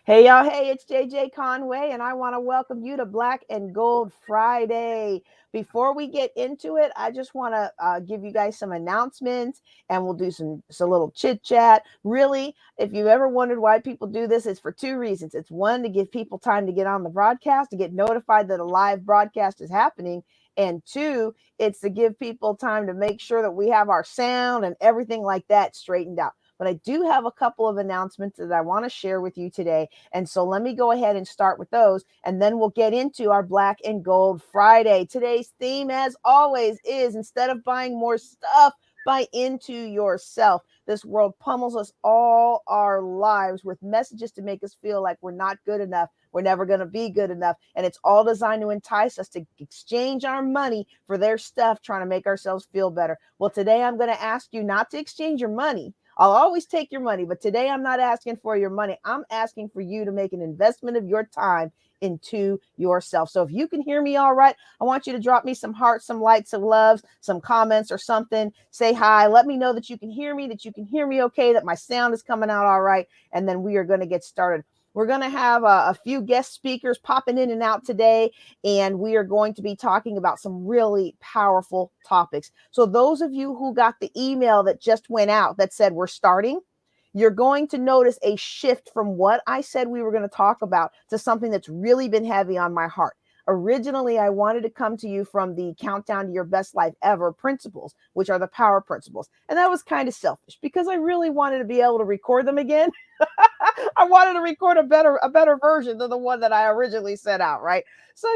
Hey y'all, hey, it's JJ Conway, and I want to welcome you to Black and Gold Friday. Before we get into it, I just want to give you guys some announcements and we'll do some little chit chat. Really, if you've ever wondered why people do this, it's for two reasons. It's one, to give people time to get on the broadcast, to get notified that a live broadcast is happening. And two, it's to give people time to make sure that we have our sound and everything like that straightened out. But I do have a couple of announcements that I want to share with you today. And so let me go ahead and start with those, and then we'll get into our Black and Gold Friday. Today's theme, as always, is instead of buying more stuff, buy into yourself. This world pummels us all our lives with messages to make us feel like we're not good enough. We're never going to be good enough. And it's all designed to entice us to exchange our money for their stuff, trying to make ourselves feel better. Well, today I'm going to ask you not to exchange your money. I'll always take your money, but today I'm not asking for your money. I'm asking for you to make an investment of your time into yourself. So if you can hear me all right, I want you to drop me some hearts, some likes, some loves, some comments or something. Say hi. Let me know that you can hear me okay, that my sound is coming out all right. And then we are going to get started. We're going to have a few guest speakers popping in and out today, and we are going to be talking about some really powerful topics. So those of you who got the email that just went out that said we're starting, you're going to notice a shift from what I said we were going to talk about to something that's really been heavy on my heart. Originally, I wanted to come to you from the Countdown to Your Best Life Ever principles, which are the power principles. And that was kind of selfish because I really wanted to be able to record them again. I wanted to record a better version than the one that I originally set out, right? So,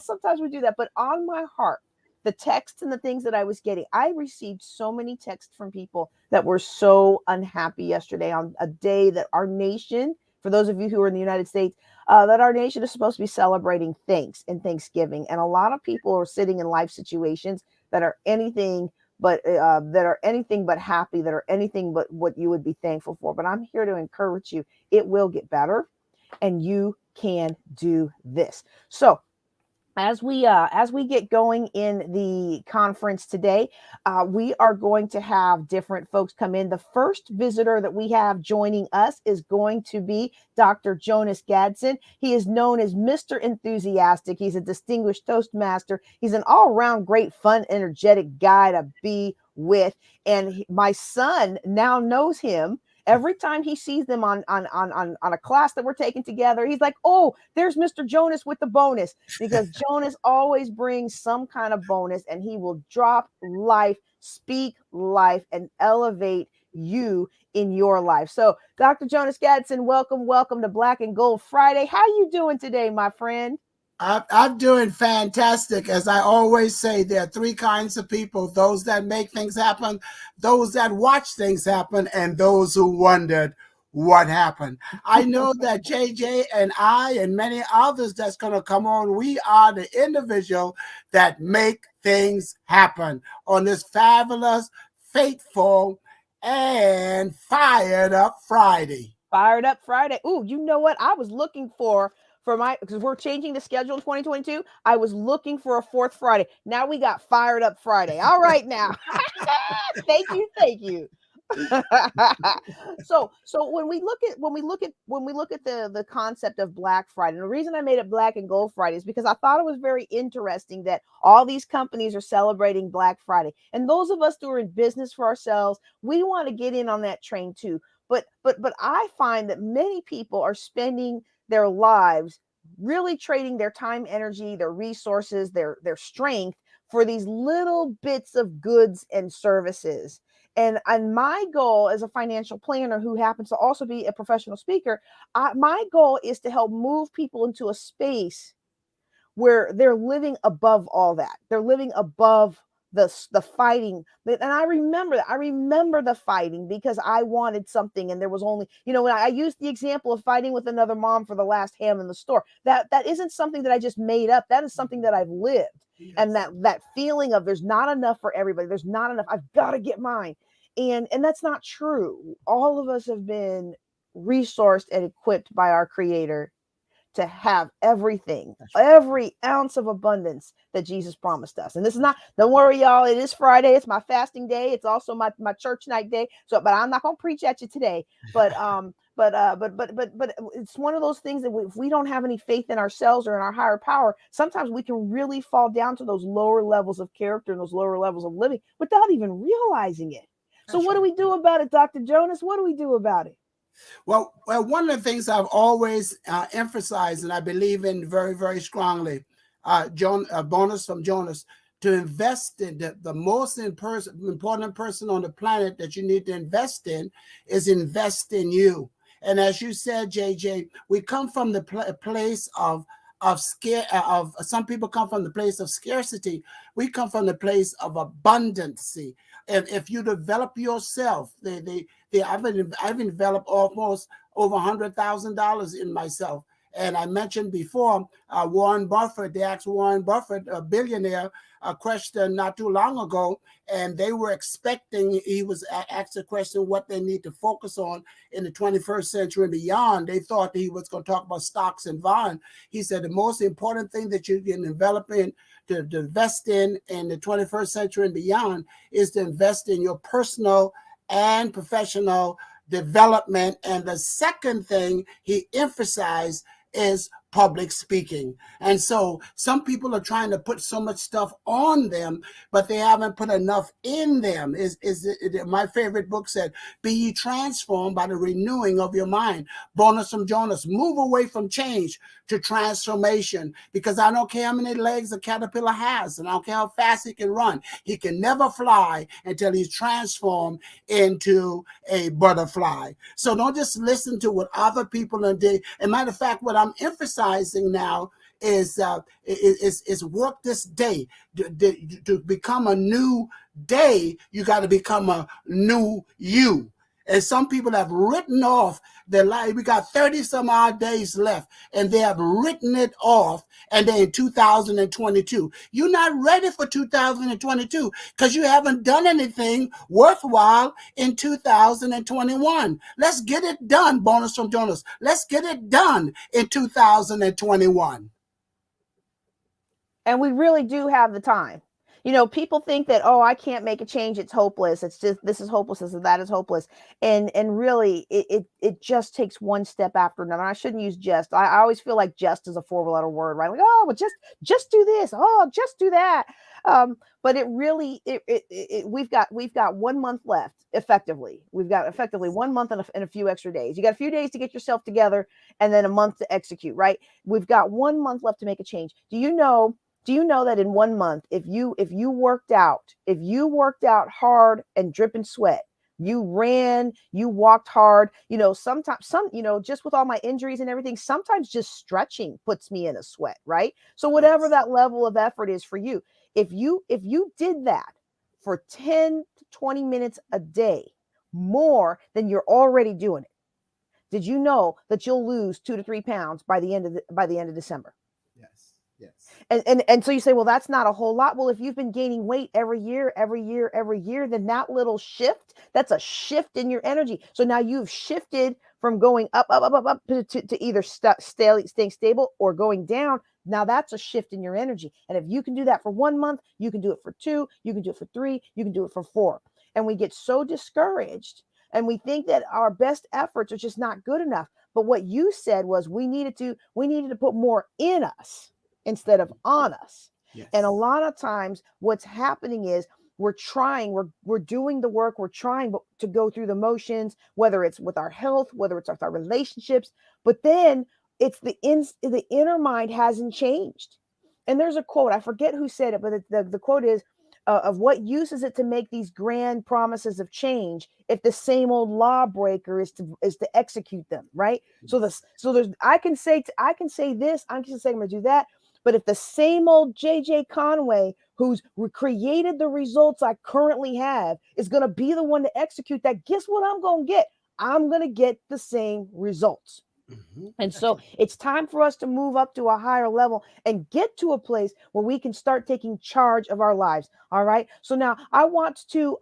sometimes we do that. But on my heart, the texts and the things that I was getting, I received so many texts from people that were so unhappy yesterday on a day that our nation, for those of you who are in the United States, that our nation is supposed to be celebrating thanks and Thanksgiving. And a lot of people are sitting in life situations that are anything but happy, that are anything but what you would be thankful for. But I'm here to encourage you. It will get better, and you can do this. So as we get going in the conference today, we are going to have different folks come in. The first visitor that we have joining us is going to be Dr. Jonas Gadsden. He is known as Mr. Enthusiastic. He's a distinguished Toastmaster. He's an all-around great, fun, energetic guy to be with. And my son now knows him. Every time he sees them on a class that we're taking together, he's like, "Oh, there's Mr. Jonas with the bonus," because Jonas always brings some kind of bonus, and he will drop life, speak life, and elevate you in your life. So, Dr. Jonas Gadsden, welcome to Black and Gold Friday. How you doing today, my friend? I'm doing fantastic. As I always say, there are three kinds of people: those that make things happen, those that watch things happen, and those who wondered what happened. I know that JJ and I and many others that's going to come on, we are the individual that make things happen on this fabulous, fateful, and fired up Friday. Fired up Friday. Ooh, you know what? I was looking for my, because we're changing the schedule in 2022. I was looking for a fourth Friday. Now we got Fired Up Friday. All right now. Thank you. So when we look at the concept of Black Friday, and the reason I made it Black and Gold Friday is because I thought it was very interesting that all these companies are celebrating Black Friday, and those of us who are in business for ourselves, we want to get in on that train too. But I find that many people are spending their lives really trading their time, energy, their resources, their strength for these little bits of goods and services. And my goal as a financial planner who happens to also be a professional speaker, my goal is to help move people into a space where they're living above all that. They're living above the fighting. And I remember that. I remember the fighting because I wanted something, and there was only, when I used the example of fighting with another mom for the last ham in the store. That isn't something that I just made up. That is something that I've lived. Yes. And that feeling of there's not enough for everybody. There's not enough. I've got to get mine. And that's not true. All of us have been resourced and equipped by our creator to have everything, every ounce of abundance that Jesus promised us. And this is not, don't worry, y'all. It is Friday. It's my fasting day. It's also my church night day. So, but I'm not going to preach at you today. But But it's one of those things that if we don't have any faith in ourselves or in our higher power, sometimes we can really fall down to those lower levels of character and those lower levels of living without even realizing it. So That's what do right. we do about it, Dr. Jonas? What do we do about it? Well, one of the things I've always emphasized, and I believe in very, very strongly, bonus from Jonas, to invest in the most important person on the planet that you need to invest in is invest in you. And as you said, JJ, we come from the place of scare of some people come from the place of scarcity. We come from the place of abundancy. If you develop yourself, I've developed almost over $100,000 in myself. And I mentioned before, Warren Buffett, they asked Warren Buffett, a billionaire, a question not too long ago, and they were expecting, he was asked a question what they need to focus on in the 21st century and beyond. They thought he was going to talk about stocks and bonds. He said the most important thing that you can develop in, to invest in the 21st century and beyond, is to invest in your personal and professional development. And the second thing he emphasized is public speaking. And so some people are trying to put so much stuff on them, but they haven't put enough in them. My favorite book said, "Be ye transformed by the renewing of your mind." Bonus from Jonas, move away from change to transformation, because I don't care how many legs a caterpillar has, and I don't care how fast he can run. He can never fly until he's transformed into a butterfly. So don't just listen to what other people are doing. As a matter of fact, what I'm emphasizing now is work this day. To become a new day, you got to become a new you. And some people have written off their life. We got 30 some odd days left, and they have written it off, and they're in 2022. You're not ready for 2022 because you haven't done anything worthwhile in 2021. Let's get it done, bonus from Jonas. Let's get it done in 2021. And we really do have the time. People think that, oh, I can't make a change, it's hopeless, it's just this is hopeless, this is that is hopeless. And really it just takes one step after another. I shouldn't use just. I always feel like just is a four-letter word, right? Like, oh, well, just do this, oh, just do that. But it really we've got 1 month left. Effectively, we've got effectively 1 month and a few extra days. You got a few days to get yourself together, and then a month to execute, right? We've got 1 month left to make a change. Do you know that in 1 month, if you worked out hard and dripping sweat, you ran, you walked hard, sometimes just with all my injuries and everything, sometimes just stretching puts me in a sweat, right? So whatever Yes. that level of effort is for you, if you did that for 10 to 20 minutes a day, more than you're already doing it, did you know that you'll lose 2 to 3 pounds by the end of December? Yes. Yes. And so you say, well, that's not a whole lot. Well, if you've been gaining weight every year, every year, every year, then that little shift, that's a shift in your energy. So now you've shifted from going up, up, up, up, up to either staying stable or going down. Now that's a shift in your energy. And if you can do that for 1 month, you can do it for 2, you can do it for 3, you can do it for 4. And we get so discouraged, and we think that our best efforts are just not good enough. But what you said was we needed to put more in us instead of on us. And a Yes. lot of times what's happening is we're doing the work, we're trying to go through the motions, whether it's with our health, whether it's with our relationships, but then it's the inner mind hasn't changed. And there's a quote, I forget who said it, but the quote is, of what use is it to make these grand promises of change if the same old lawbreaker is to execute them, right? So Yes. this so there's I can say this, I can say I'm gonna do that, but if the same old JJ Conway, who's created the results I currently have, is going to be the one to execute that, guess what I'm going to get? I'm going to get the same results. And That's so right. it's time for us to move up to a higher level and get to a place where we can start taking charge of our lives. All right. So now I want to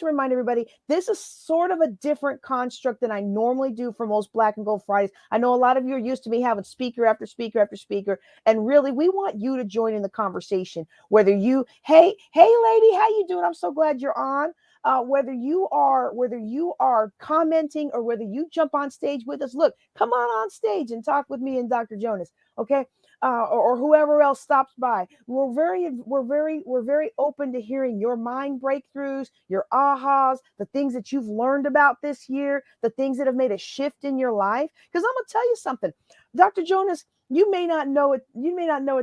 remind everybody, this is sort of a different construct than I normally do for most Black and Gold Fridays. I know a lot of you are used to me having speaker after speaker after speaker, and really we want you to join in the conversation. Whether you, hey lady, how you doing? I'm so glad you're on. whether you are commenting or whether you jump on stage with us. Look, come on stage and talk with me and Dr. Jonas. Okay. Or whoever else stops by. We're very open to hearing your mind breakthroughs, your ahas, the things that you've learned about this year, the things that have made a shift in your life. Because I'm gonna tell you something, Dr. Jonas, you may not know it,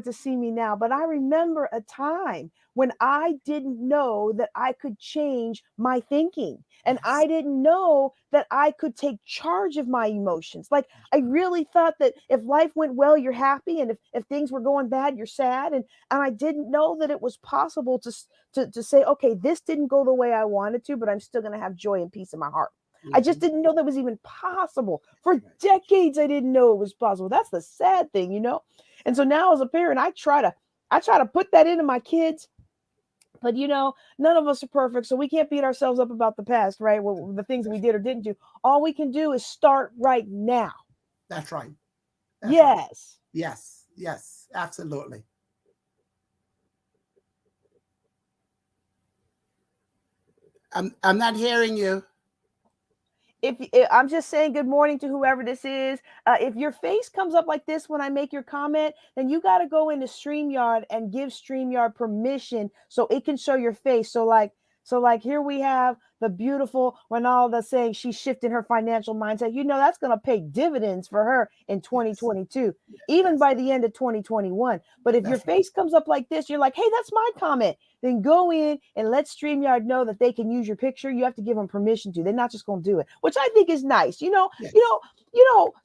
to see me now, but I remember a time when I didn't know that I could change my thinking. And Yes. I didn't know that I could take charge of my emotions. Like, I really thought that if life went well, you're happy. And if things were going bad, you're sad. And I didn't know that it was possible to say, okay, this didn't go the way I wanted to, but I'm still going to have joy and peace in my heart. I just Mhm. didn't know that was even possible. For Right. decades, I didn't know it was possible. That's the sad thing. And so now as a parent, I try to put that into my kids. But none of us are perfect, so we can't beat ourselves up about the past, right? Well, the things that we did or didn't do. All we can do is start right now. That's right. That's right. Yes. Yes. Yes. Absolutely. I'm not hearing you. If I'm just saying good morning to whoever this is, if your face comes up like this when I make your comment, then you got to go into StreamYard and give StreamYard permission so it can show your face. So like here we have the beautiful Ronalda saying she's shifting her financial mindset. That's going to pay dividends for her in Yes. 2022, even Yes. by the end of 2021. But if your That's right. face comes up like this, you're like, hey, that's my comment. Then go in and let StreamYard know that they can use your picture. You have to give them permission to. They're not just going to do it, which I think is nice. Yes.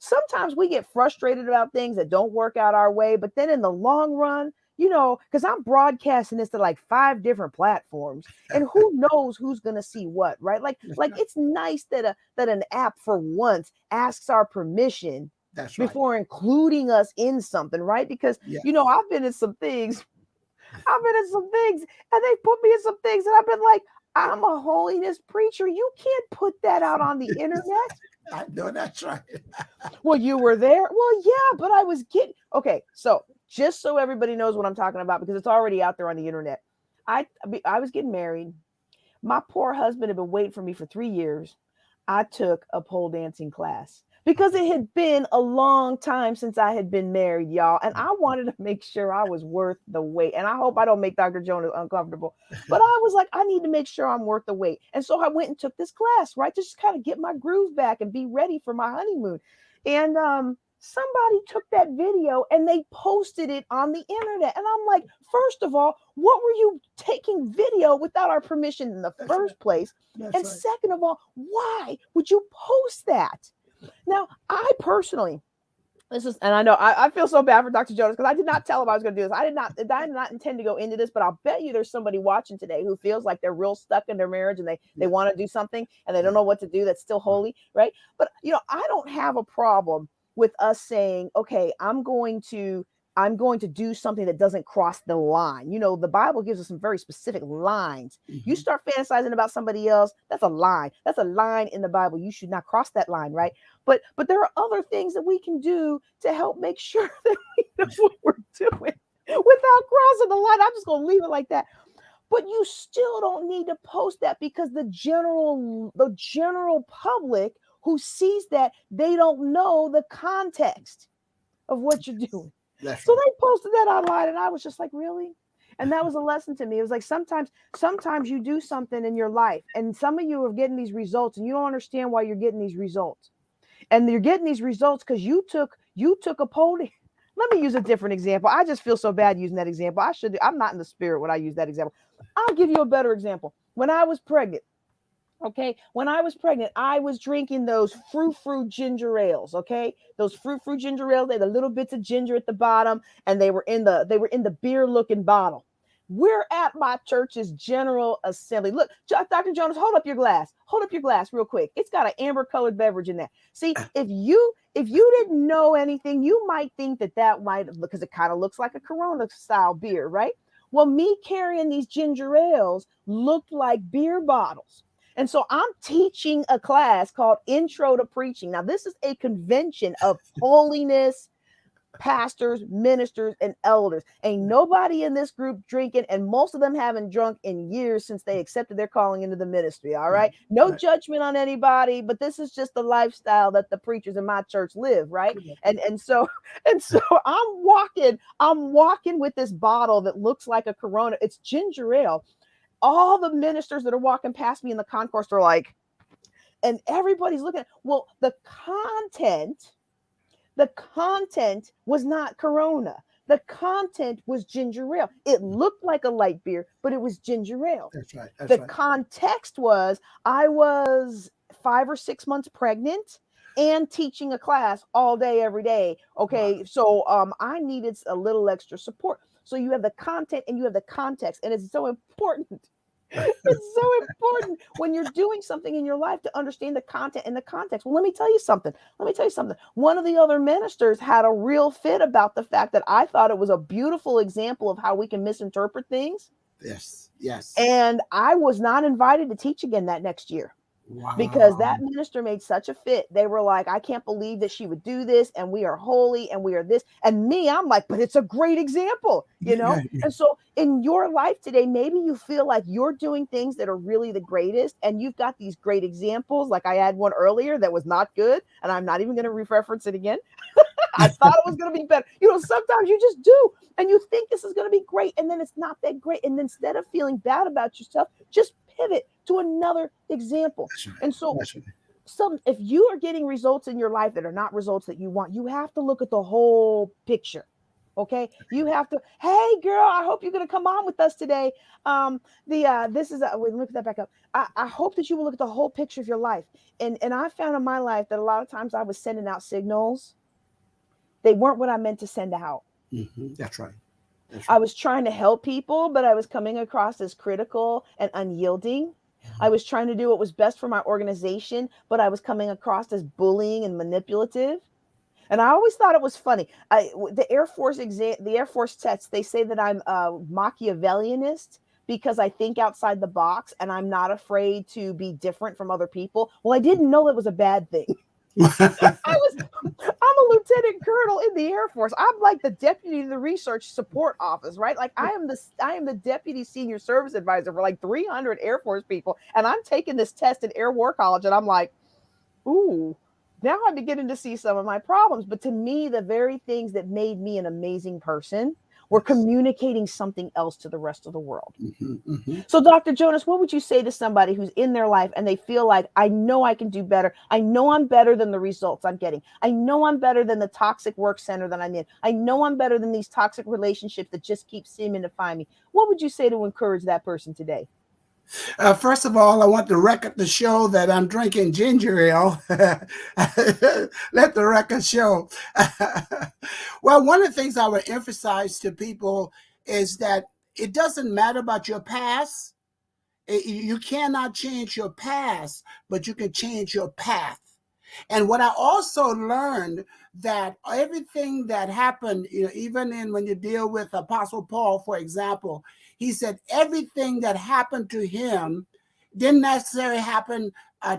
Sometimes we get frustrated about things that don't work out our way, but then in the long run, because I'm broadcasting this to like 5 different platforms, and who knows who's gonna see what, right? Like, That's like right. it's nice that an app for once asks our permission That's right. before including us in something, right? Because Yes. I've been in some things and they put me in some things, and I've been like, I'm a holiness preacher. You can't put that out on the internet. I know that's right. Well, you were there. Well, yeah, but I was getting okay. So just so everybody knows what I'm talking about, because it's already out there on the internet. I was getting married. My poor husband had been waiting for me for 3 years. I took a pole dancing class because it had been a long time since I had been married, y'all. And I wanted to make sure I was worth the wait. And I hope I don't make Dr. Jonas uncomfortable. But I was like, I need to make sure I'm worth the wait. And so I went and took this class, right? To just kind of get my groove back and be ready for my honeymoon. And somebody took that video and they posted it on the internet. And I'm like, first of all, what were you taking video without our permission in the That's right. first place? That's And right. second of all, why would you post that? Now, I personally, and I know I feel so bad for Dr. Jonas because I did not tell him I was going to do this. I did not intend to go into this, but I'll bet you there's somebody watching today who feels like they're real stuck in their marriage and they Yeah. want to do something and they don't Yeah. know what to do that's still holy, right? But I don't have a problem with us saying, okay, I'm going to do something that doesn't cross the line. The Bible gives us some very specific lines. You Hmm. start fantasizing about somebody else, that's a line. That's a line in the Bible. You should not cross that line, right? But there are other things that we can do to help make sure that we know what we're doing without crossing the line. I'm just going to leave it like that. But you still don't need to post that because the general public who sees that, they don't know the context of what you're doing. That's So right. they posted that online and I was just like, really? And that was a lesson to me. It was like sometimes you do something in your life and some of you are getting these results and you don't understand why you're getting these results. And you're getting these results because you took a poll. Let me use a different example. I just feel so bad using that example. I'm not in the spirit when I use that example. I'll give you a better example. When I was pregnant, okay, when I was pregnant, I was drinking those frou-frou ginger ales. Okay, those frou-frou ginger ales. They had the little bits of ginger at the bottom, and they were in the beer looking bottle. We're at my church's general assembly. Look, Dr. Jonas, hold up your glass. Hold up your glass real quick. It's got an amber colored beverage in there. See, if you didn't know anything, you might think that might, because it kind of looks like a Corona style beer, right? Well, me carrying these ginger ales looked like beer bottles. And so I'm teaching a class called Intro to Preaching. Now, this is a convention of holiness, pastors, ministers, and elders. Ain't nobody in this group drinking, and most of them haven't drunk in years since they accepted their calling into the ministry. All right. No Right. judgment on anybody, but this is just the lifestyle that the preachers in my church live, right? And so and so I'm walking with this bottle that looks like a Corona. It's ginger ale. All the ministers that are walking past me in the concourse are like, and everybody's looking at, well, the content was not Corona. The content was ginger ale. It looked like a light beer, but it was ginger ale. That's right. That's The right. context was I was 5 or 6 months pregnant and teaching a class all day, every day. Wow. Okay. So I needed a little extra support. So you have the content and you have the context, and it's so important. It's so important when you're doing something in your life to understand the content and the context. Well, let me tell you something. One of the other ministers had a real fit about the fact that I thought it was a beautiful example of how we can misinterpret things. Yes. Yes. And I was not invited to teach again that next year because Wow. that minister made such a fit. They were like, I can't believe that she would do this, and we are holy and we are this. And me, I'm like, but it's a great example, you Yeah. know? Yeah. And so in your life today, maybe you feel like you're doing things that are really the greatest, and you've got these great examples. Like I had one earlier that was not good, and I'm not even going to reference it again. I thought it was going to be better. Sometimes you just do, and you think this is going to be great, and then it's not that great. And instead of feeling bad about yourself, just pivot to another example. That's right. And so, That's right. if you are getting results in your life that are not results that you want, you have to look at the whole picture. Okay, you have to. Hey, girl, I hope you're going to come on with us today. The This is wait, look that back up. I hope that you will look at the whole picture of your life. And I found in my life that a lot of times I was sending out signals. They weren't what I meant to send out. That's right. That's I right. was trying to help people, but I was coming across as critical and unyielding. I was trying to do what was best for my organization, but I was coming across as bullying and manipulative. And I always thought it was funny. The Air Force tests, they say that I'm a Machiavellianist because I think outside the box and I'm not afraid to be different from other people. Well, I didn't know that was a bad thing. I'm a lieutenant colonel in the Air Force. I'm like the deputy to the research support office, right? Like I am the deputy senior service advisor for like 300 Air Force people, and I'm taking this test in Air War College, and I'm like, ooh, now I'm beginning to see some of my problems. But to me, the very things that made me an amazing person were Yes. communicating something else to the rest of the world. Hmm. So, Dr. Jonas, what would you say to somebody who's in their life and they feel like, I know I can do better. I know I'm better than the results I'm getting. I know I'm better than the toxic work center that I'm in. I know I'm better than these toxic relationships that just keep seeming to find me. What would you say to encourage that person today? First of all, I want the record to show that I'm drinking ginger ale. Let the record show. Well, one of the things I would emphasize to people is that it doesn't matter about your past. You cannot change your past, but you can change your path. And what I also learned that everything that happened, even in when you deal with Apostle Paul, for example, he said everything that happened to him didn't necessarily happen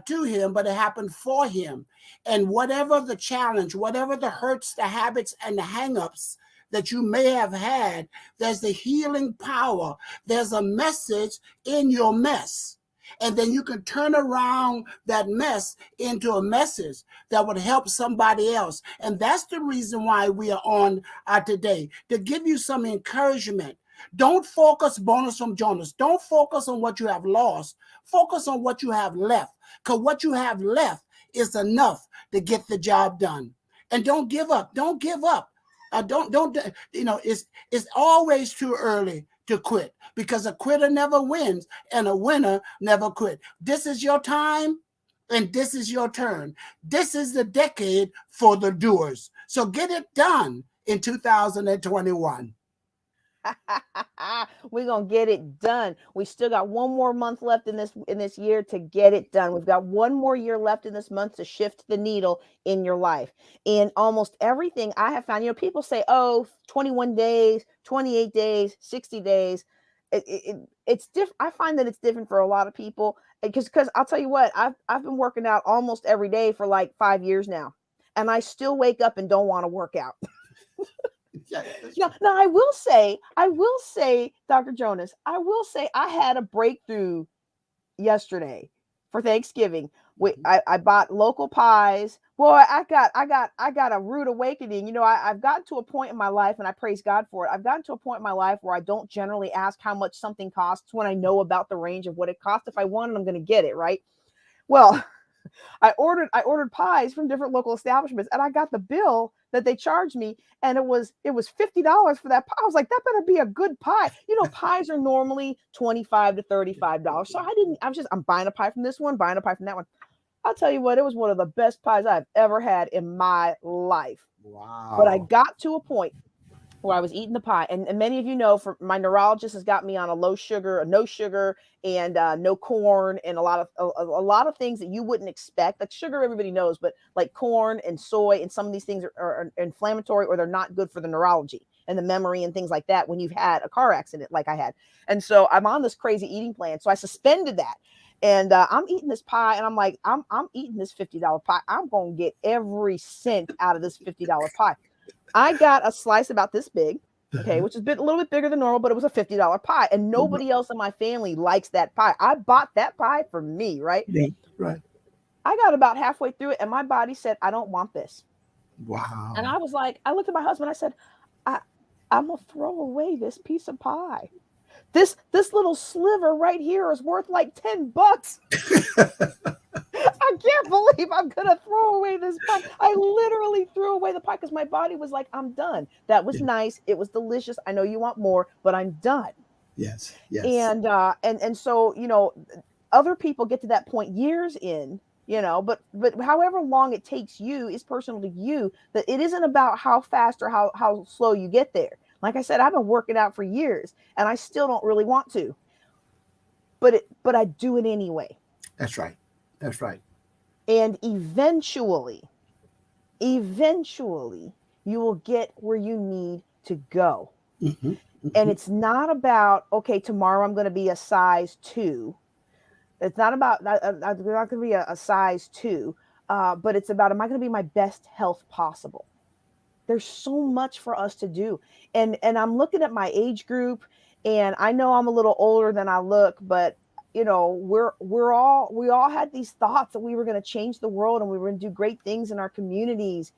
to him, but it happened for him. And whatever the challenge, whatever the hurts, the habits, and the hangups that you may have had, there's the healing power. There's a message in your mess. And then you can turn around that mess into a message that would help somebody else. And that's the reason why we are on today, to give you some encouragement. Don't focus, bonus from Jonas. Don't focus on what you have lost. Focus on what you have left. Because what you have left is enough to get the job done. And don't give up. Don't give up. Don't it's always too early to quit, because a quitter never wins and a winner never quit. This is your time and this is your turn. This is the decade for the doers. So get it done in 2021. We're gonna get it done. We still got one more month left in this year to get it done. We've got one more year left in this month to shift the needle in your life. In almost everything I have found, people say, oh, 21 days, 28 days, 60 days. It's different. I find that it's different for a lot of people because I'll tell you what, I've been working out almost every day for like 5 years now, and I still wake up and don't want to work out. Yes, that's Now, right. now I will say, Dr. Jonas, I will say I had a breakthrough yesterday for Thanksgiving. Mhm. I bought local pies. Boy, I got a rude awakening. You know, I've gotten to a point in my life, and I praise God for it. I've gotten to a point in my life where I don't generally ask how much something costs when I know about the range of what it costs. If I want it, I'm going to get it, right? Well, I ordered pies from different local establishments, and I got the bill that they charged me, and it was $50 for that pie. I was like, that better be a good pie. You know, pies are normally $25 to $35. So I didn't. I'm buying a pie from this one, buying a pie from that one. I'll tell you what, it was one of the best pies I've ever had in my life. But I Wow. got to a point where I was eating the pie. And many of you know, for my neurologist has got me on a low sugar, a no sugar, and no corn, and a lot of things that you wouldn't expect. Like sugar, everybody knows, but like corn and soy and some of these things are inflammatory, or they're not good for the neurology and the memory and things like that when you've had a car accident like I had. And so I'm on this crazy eating plan. So I suspended that. And I'm eating this pie, and I'm like, I'm eating this $50 pie. I'm gonna get every cent out of this $50 pie. I got a slice about this big, okay, which is a little bit bigger than normal, but it was a $50 pie. And nobody else in my family likes that pie. I bought that pie for me, right? Right, right. I got about halfway through it, and my body said, I don't want this. And Wow. I was like, I looked at my husband, I said, I, I'm gonna throw away this piece of pie. This little sliver right here is worth like $10. I can't believe I'm gonna throw away this pie. I literally threw away the pie because my body was like, I'm done. That was Yeah. nice. It was delicious. I know you want more, but I'm done. Yes, yes. And so, other people get to that point years in, but however long it takes you is personal to you. That it isn't about how fast or how slow you get there. Like I said, I've been working out for years, and I still don't really want to, but I do it anyway. That's right. That's right. And eventually you will get where you need to go. Hmm. And Hmm. it's not about, okay, tomorrow I'm going to be a size 2. It's not about that. I'm not going to be a size 2, but it's about, am I going to be my best health possible? There's so much for us to do. And I'm looking at my age group, and I know I'm a little older than I look, but we all had these thoughts that we were going to change the world, and we were going to do great things in our communities.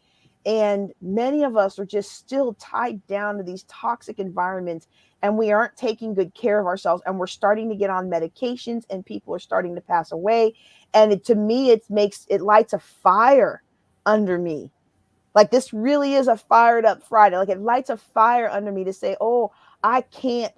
And many of us are just still tied down to these toxic environments, and we aren't taking good care of ourselves, and we're starting to get on medications, and people are starting to pass away. And to me, it lights a fire under me. Like, this really is a fired up Friday. Like, it lights a fire under me to say, oh, can't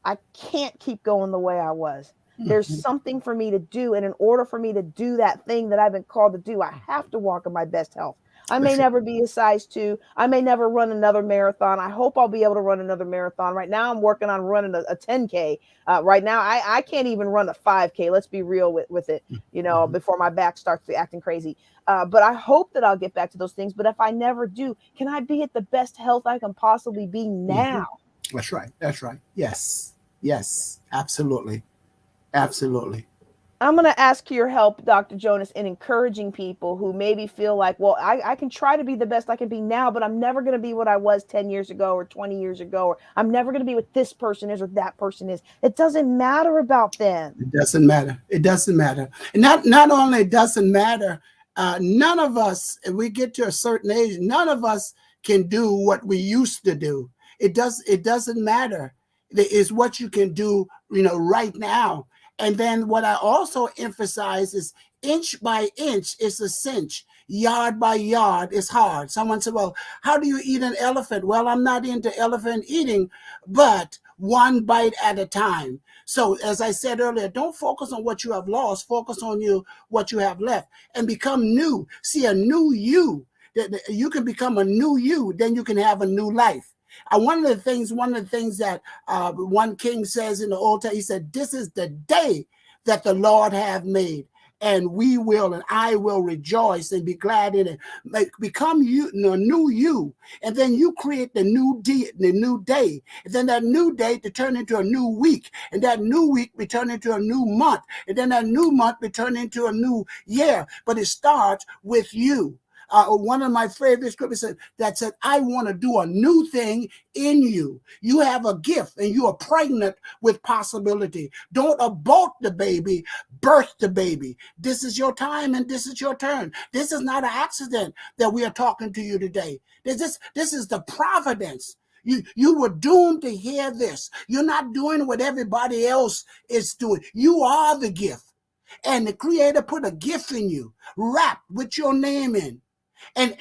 I can't keep going the way I was. There's Hmm. something for me to do. And in order for me to do that thing that I've been called to do, I have to walk in my best health. I may That's right. never be a size 2. I may never run another marathon. I hope I'll be able to run another marathon. Right now, I'm working on running a 10K. Right now, I can't even run a 5K. Let's be real with it, Hmm. before my back starts acting crazy. But I hope that I'll get back to those things. But if I never do, can I be at the best health I can possibly be Hmm. now? That's right. That's right. Yes. Yes. Absolutely. Absolutely. I'm going to ask your help, Dr. Jonas, in encouraging people who maybe feel like, well, I can try to be the best I can be now, but I'm never going to be what I was 10 years ago or 20 years ago, or I'm never going to be what this person is or that person is. It doesn't matter about them. It doesn't matter. It doesn't matter. And not only it doesn't matter, none of us, if we get to a certain age, none of us can do what we used to do. It doesn't matter. It's what you can do, right now. And then what I also emphasize is inch by inch is a cinch. Yard by yard is hard. Someone said, well, how do you eat an elephant? Well, I'm not into elephant eating, but one bite at a time. So, as I said earlier, don't focus on what you have lost. Focus on what you have left, and become new. See a new you. You can become a new you. Then you can have a new life. One of the things that one king says in the Old Testament, he said, "This is the day that the Lord have made." And we will, and I will rejoice and be glad in it. Become you, a new you, and then you create the new day, and then that new day to turn into a new week, and that new week be turned into a new month, and then that new month be turned into a new year. But it starts with you. One of my favorite scriptures said, I want to do a new thing in you. You have a gift and you are pregnant with possibility. Don't abort the baby, birth the baby. This is your time and this is your turn. This is not an accident that we are talking to you today. This is the providence. You were doomed to hear this. You're not doing what everybody else is doing. You are the gift. And the Creator put a gift in you, wrapped with your name in. And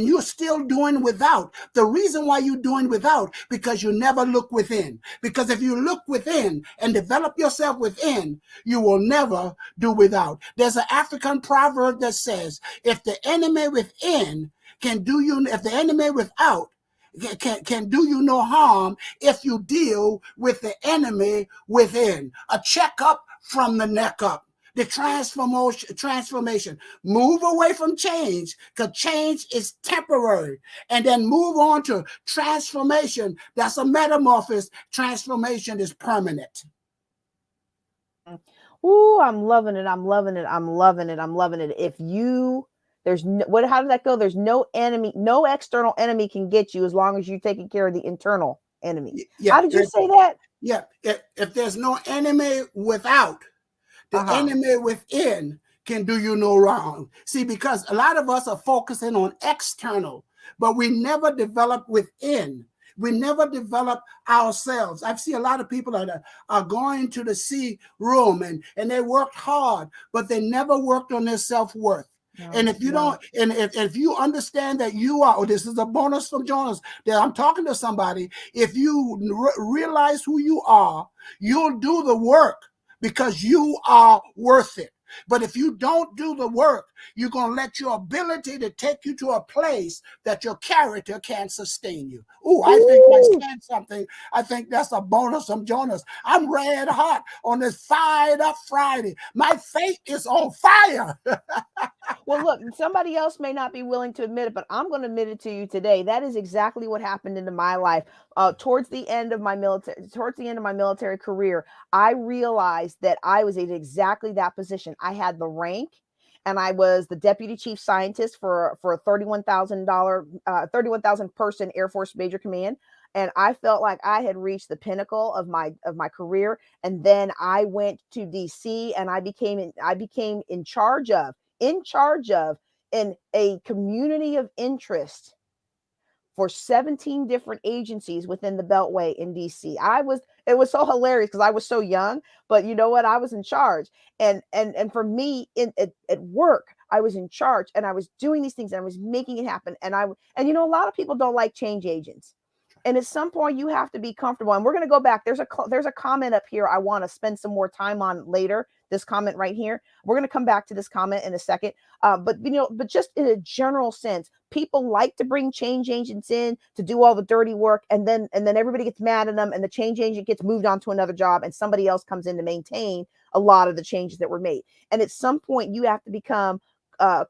you're still doing without. The reason why you're doing without, because you never look within. Because if you look within and develop yourself within, you will never do without. There's an African proverb that says, if the enemy within can do you, if the enemy without can do you no harm, if you deal with the enemy within. A checkup from the neck up. The transformation. Move away from change, because change is temporary. And then move on to transformation. That's a metamorphosis. Transformation is permanent. Ooh, I'm loving it. I'm loving it. I'm loving it. I'm loving it. If you there's no, what how does that go? There's no enemy, no external enemy can get you as long as you're taking care of the internal enemy. Yeah. How did you say that? Yeah. If there's no enemy without, the enemy within can do you no wrong. See, because a lot of us are focusing on external, but we never develop within. We never develop ourselves. I've seen a lot of people that are going to the C room and they worked hard, but they never worked on their self-worth. And if you don't, and if you understand that you are, oh, this is a bonus from Jonas, that I'm talking to somebody, if you realize who you are, you'll do the work because you are worth it. But if you don't do the work, you're going to let your ability to take you to a place that your character can't sustain you. Ooh, I think I said something. I think that's a bonus from Jonas. I'm red hot on this Fired Up Friday. My faith is on fire. Well, look, somebody else may not be willing to admit it, but I'm going to admit it to you today. That is exactly what happened into my life. Towards the end of my military career, I realized that I was in exactly that position. I had the rank, and I was the deputy chief scientist for a $31,000 person Air Force Major Command. And I felt like I had reached the pinnacle of my career. And then I went to DC, and I became in charge of in a community of interest for 17 different agencies within the Beltway in DC. It was so hilarious because I was so young, but you know what? I was in charge. And for me at work, I was in charge, and I was doing these things, and I was making it happen. And you know, a lot of people don't like change agents. And at some point you have to be comfortable. And we're going to go back. There's a comment up here I want to spend some more time on later. This comment right here. We're going to come back to this comment in a second. But just in a general sense, people like to bring change agents in to do all the dirty work, and then everybody gets mad at them, and the change agent gets moved on to another job, and somebody else comes in to maintain a lot of the changes that were made. And at some point, you have to become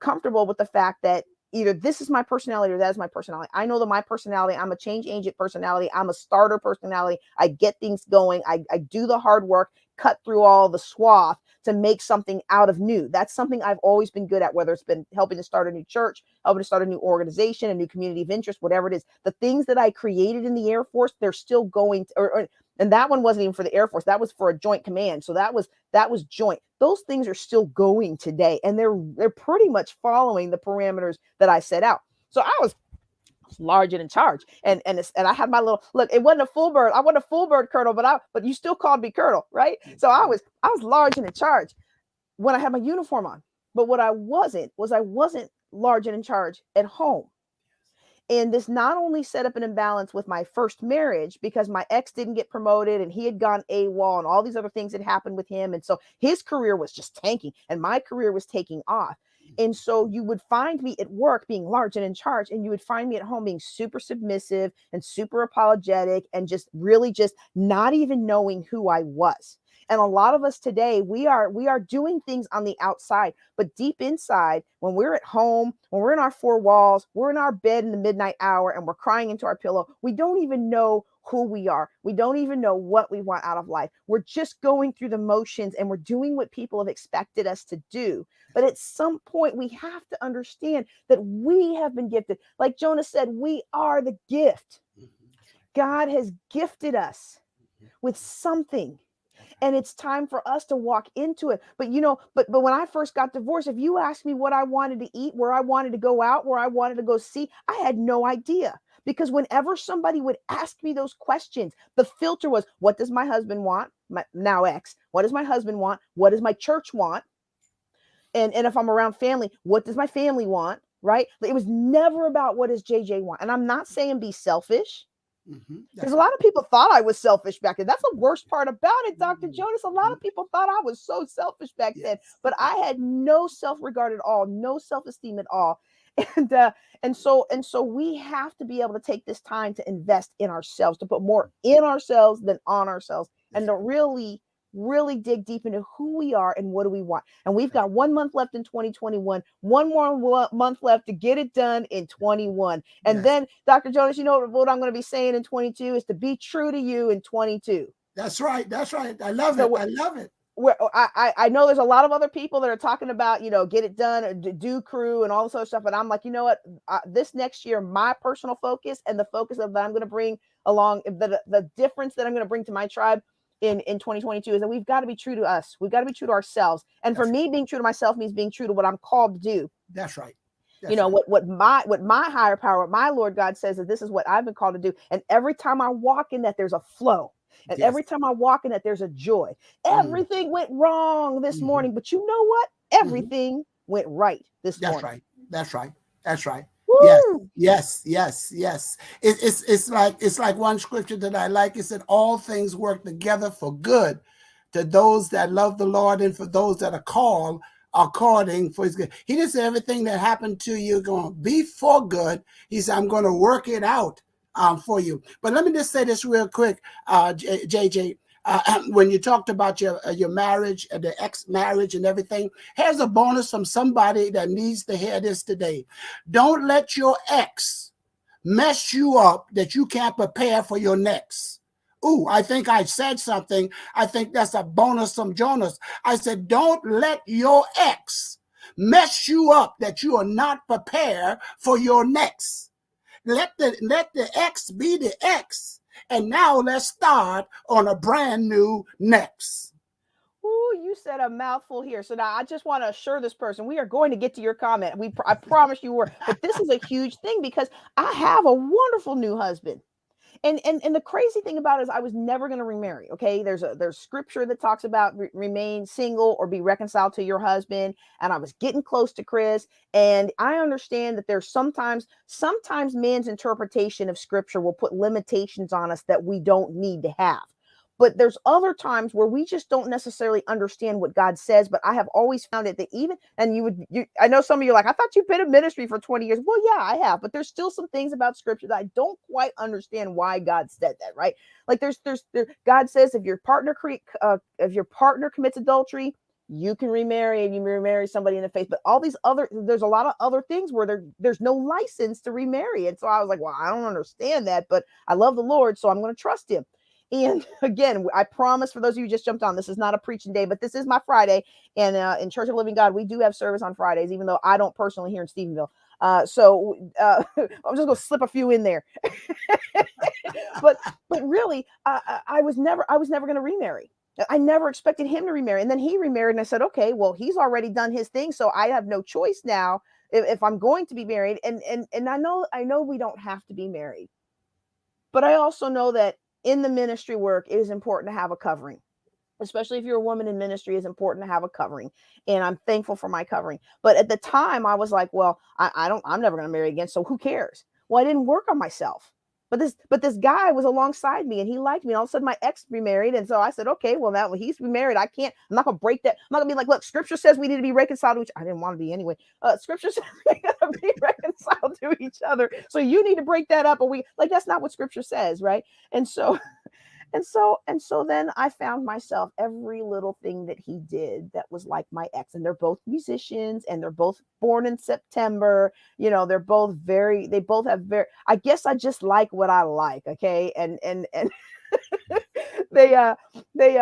comfortable with the fact that either this is my personality or that is my personality. I know that my personality, I'm a change agent personality. I'm a starter personality. I get things going. I do the hard work, cut through all the swath to make something out of new. That's something I've always been good at, whether it's been helping to start a new church, helping to start a new organization, a new community of interest, whatever it is. The things that I created in the Air Force, they're still going to, and that one wasn't even for the Air Force. That was for a joint command. So that was joint. Those things are still going today, and they're pretty much following the parameters that I set out. So I was large and in charge, and I had my little look. It wasn't a full bird. I wasn't a full bird colonel, but you still called me colonel, right? So I was large and in charge when I had my uniform on. But what I wasn't large and in charge at home. And this not only set up an imbalance with my first marriage, because my ex didn't get promoted and he had gone AWOL and all these other things had happened with him. And so his career was just tanking and my career was taking off. And so you would find me at work being large and in charge, and you would find me at home being super submissive and super apologetic and just really just not even knowing who I was. And a lot of us today, we are doing things on the outside, but deep inside, when we're at home, when we're in our four walls, we're in our bed in the midnight hour and we're crying into our pillow, we don't even know who we are. We don't even know what we want out of life. We're just going through the motions and we're doing what people have expected us to do. But at some point, we have to understand that we have been gifted. Like Jonah said, we are the gift. God has gifted us with something. And it's time for us to walk into it. But but when I first got divorced, if you asked me what I wanted to eat, where I wanted to go out, where I wanted to go see, I had no idea. Because whenever somebody would ask me those questions, the filter was, what does my husband want? My now ex, what does my husband want? What does my church want? And if I'm around family, what does my family want? Right? It was never about what does JJ want. And I'm not saying be selfish. Because a lot of people thought I was selfish back then. That's the worst part about it, Dr. Jonas. A lot of people thought I was so selfish back then, but I had no self-regard at all, no self-esteem at all. And so we have to be able to take this time to invest in ourselves, to put more in ourselves than on ourselves, and to really dig deep into who we are and what do we want. And we've got 1 month left in 2021, one more month left to get it done in 21. And then, Dr. Jonas, you know what I'm going to be saying in 22 is to be true to you in 22. That's right. That's right. I love it. I love it. I know there's a lot of other people that are talking about, get it done, do crew and all this other stuff. But I'm like, you know what, this next year, my personal focus and the focus of that I'm going to bring along, the difference that I'm going to bring to my tribe in 2022 is that we've got to be true to us. We've got to be true to ourselves. And for me, being true to myself means being true to what I'm called to do. That's right. What my higher power, what my Lord God says that this is what I've been called to do. And every time I walk in that, there's a flow. And every time I walk in that, there's a joy. Everything went wrong this morning, but you know what? Everything went right this morning. That's right. That's right. Woo! Yes. It's like one scripture that I like. It said, all things work together for good to those that love the Lord and for those that are called according for his good. He didn't say everything that happened to you going to be for good. He said, I'm going to work it out for you. But let me just say this real quick, JJ. When you talked about your marriage, the ex-marriage and everything, here's a bonus from somebody that needs to hear this today. Don't let your ex mess you up that you can't prepare for your next. Ooh, I think I said something. I think that's a bonus from Jonas. I said, don't let your ex mess you up that you are not prepared for your next. Let the X be the X. And now let's start on a brand new next. Ooh, you said a mouthful here. So now I just want to assure this person, we are going to get to your comment. I promise you were. But this is a huge thing because I have a wonderful new husband. And the crazy thing about it is I was never going to remarry. Okay. There's scripture that talks about remain single or be reconciled to your husband. And I was getting close to Chris. And I understand that there's sometimes man's interpretation of scripture will put limitations on us that we don't need to have. But there's other times where we just don't necessarily understand what God says. But I have always found it that I know some of you are like, I thought you've been in ministry for 20 years. Well, yeah, I have. But there's still some things about scripture that I don't quite understand why God said that, right? Like God says if your partner commits adultery, you can remarry and you remarry somebody in the faith. But there's a lot of other things where there's no license to remarry. And so I was like, well, I don't understand that, but I love the Lord, so I'm going to trust him. And again, I promise for those of you who just jumped on, this is not a preaching day, but this is my Friday. And in Church of Living God, we do have service on Fridays, even though I don't personally here in Stephenville. So I'm just going to slip a few in there. but really, I was never going to remarry. I never expected him to remarry. And then he remarried and I said, okay, well, he's already done his thing. So I have no choice now if I'm going to be married. And I know we don't have to be married, but I also know that in the ministry work, it is important to have a covering, especially if you're a woman in ministry. It's important to have a covering. And I'm thankful for my covering. But at the time I was like, well, I'm never going to marry again. So who cares? Well, I didn't work on myself. But this guy was alongside me and he liked me. And all of a sudden my ex remarried. And so I said, okay, well, now he's remarried. I'm not going to break that. I'm not going to be like, look, scripture says we need to be reconciled to each other. I didn't want to be anyway. Scripture says we got to be reconciled to each other. So you need to break that up. That's not what scripture says. Right. And so And so then I found myself every little thing that he did that was like my ex. And they're both musicians and they're both born in September. They're both they both have I guess I just like what I like. Okay. And they they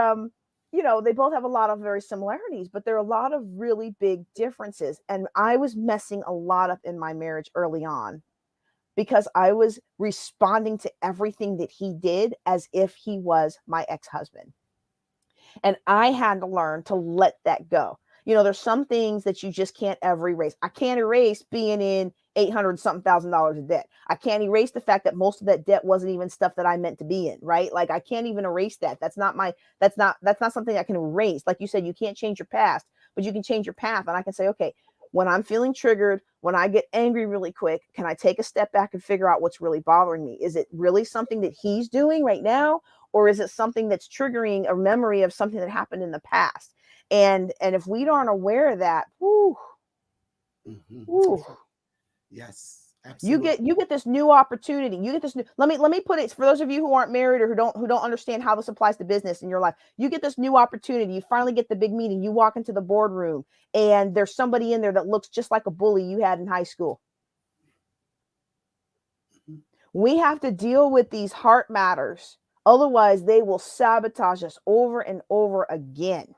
they both have a lot of very similarities, but there are a lot of really big differences. And I was messing a lot up in my marriage early on because I was responding to everything that he did as if he was my ex-husband. And I had to learn to let that go. There's some things that you just can't ever erase. I can't erase being in 800 something $1,000 of debt. I can't erase the fact that most of that debt wasn't even stuff that I meant to be in, right? Like I can't even erase that. That's not something I can erase. Like you said, you can't change your past, but you can change your path. And I can say, okay, when I'm feeling triggered, when I get angry really quick, can I take a step back and figure out what's really bothering me? Is it really something that he's doing right now? Or is it something that's triggering a memory of something that happened in the past? And if we aren't aware of that, whoo, Mm-hmm. whoo, Yes, you absolutely. get this new opportunity. You get this new. Let me put it for those of you who aren't married or who don't understand how this applies to business in your life. You get this new opportunity. You finally get the big meeting. You walk into the boardroom and there's somebody in there that looks just like a bully you had in high school. We have to deal with these heart matters. Otherwise, they will sabotage us over and over again.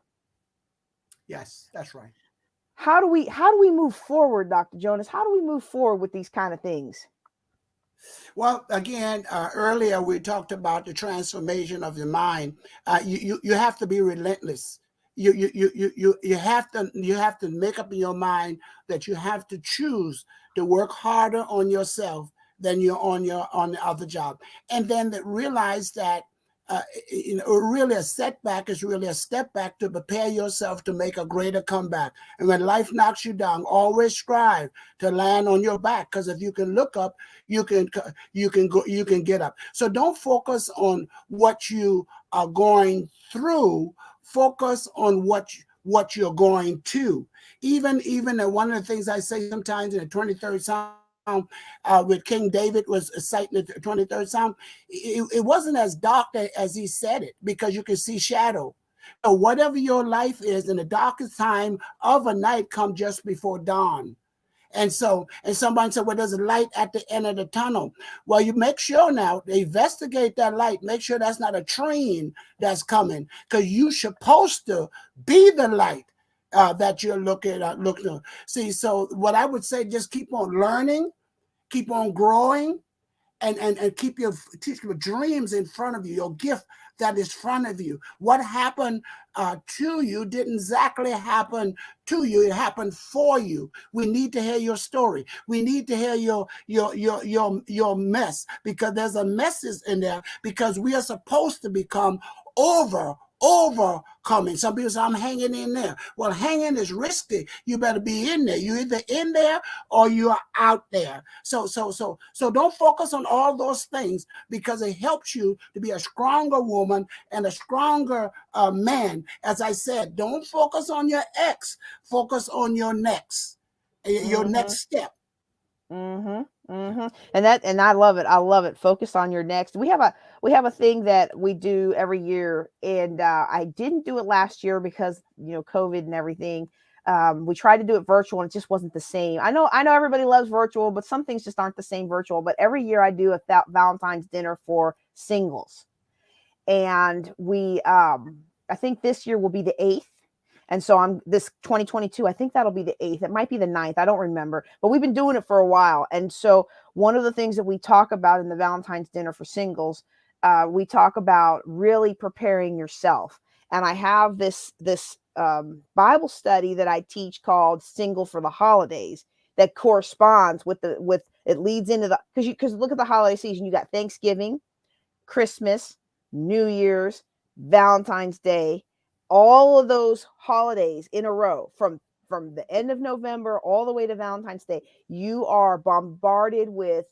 Yes, that's right. How do we move forward, Dr. Jonas? How do we move forward with these kind of things? Well, again, earlier we talked about the transformation of the mind. You have to be relentless. You have to make up in your mind that you have to choose to work harder on yourself than you're on the other job, and then realize that uh, really a setback is really a step back to prepare yourself to make a greater comeback. And when life knocks you down, always strive to land on your back, because if you can look up, you can you can get up. So don't focus on what you are going through. Focus on what you're going to. Even one of the things I say sometimes in the 23rd Psalm, with King David was citing the 23rd Psalm, it wasn't as dark as he said it, because you can see shadow. So whatever your life is, in the darkest time of a night come just before dawn. And somebody said, well, there's a light at the end of the tunnel. Well, you make sure now, investigate that light. Make sure that's not a train that's coming, because you're supposed to be the light that you're looking. See, so what I would say, just keep on learning, keep on growing, and keep your dreams in front of you, your gift that is in front of you. What happened to you didn't exactly happen to you; it happened for you. We need to hear your story. We need to hear your mess, because there's a message in there. Because we are supposed to become overcoming. Some people say, I'm hanging in there. Well, hanging is risky. You better be in there. You're either in there or you're out there. So don't focus on all those things, because it helps you to be a stronger woman and a stronger man. As I said, don't focus on your ex. Focus on your Mm-hmm. next step. Mm-hmm. Mm-hmm. And I love it. I love it. Focus on your next. We have a thing that we do every year, and I didn't do it last year because COVID and everything. We tried to do it virtual, and it just wasn't the same. I know everybody loves virtual, but some things just aren't the same virtual. But every year I do a Valentine's dinner for singles, and I think this year will be the 8th. And so I'm this 2022, I think that'll be the 8th. It might be the 9th. I don't remember, but we've been doing it for a while. And so one of the things that we talk about in the Valentine's dinner for singles, we talk about really preparing yourself. And I have this Bible study that I teach called Single for the Holidays, that corresponds with it leads into the, because look at the holiday season. You got Thanksgiving, Christmas, New Year's, Valentine's Day, all of those holidays in a row, from the end of November all the way to Valentine's Day. You are bombarded with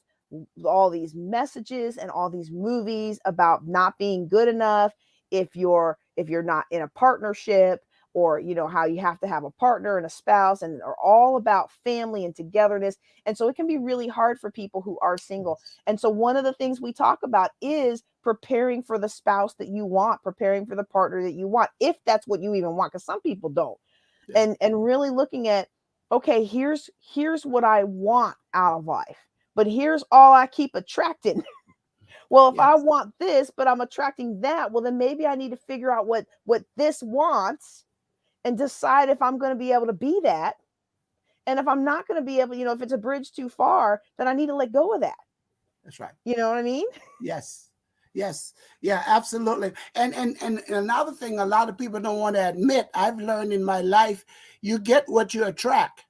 all these messages and all these movies about not being good enough if you're not in a partnership, or how you have to have a partner and a spouse, and are all about family and togetherness. And so it can be really hard for people who are single. Yes. And so one of the things we talk about is preparing for the spouse that you want, preparing for the partner that you want, if that's what you even want, because some people don't. Yeah. And really looking at, okay, here's what I want out of life, but here's all I keep attracting. Well, if I Yes. want this, but I'm attracting that, well, then maybe I need to figure out what this wants and decide if I'm going to be able to be that. And if I'm not going to be able, if it's a bridge too far, then I need to let go of that. That's right. You know what I mean? Yes. Yes. Yeah, absolutely. And another thing a lot of people don't want to admit, I've learned in my life, you get what you attract.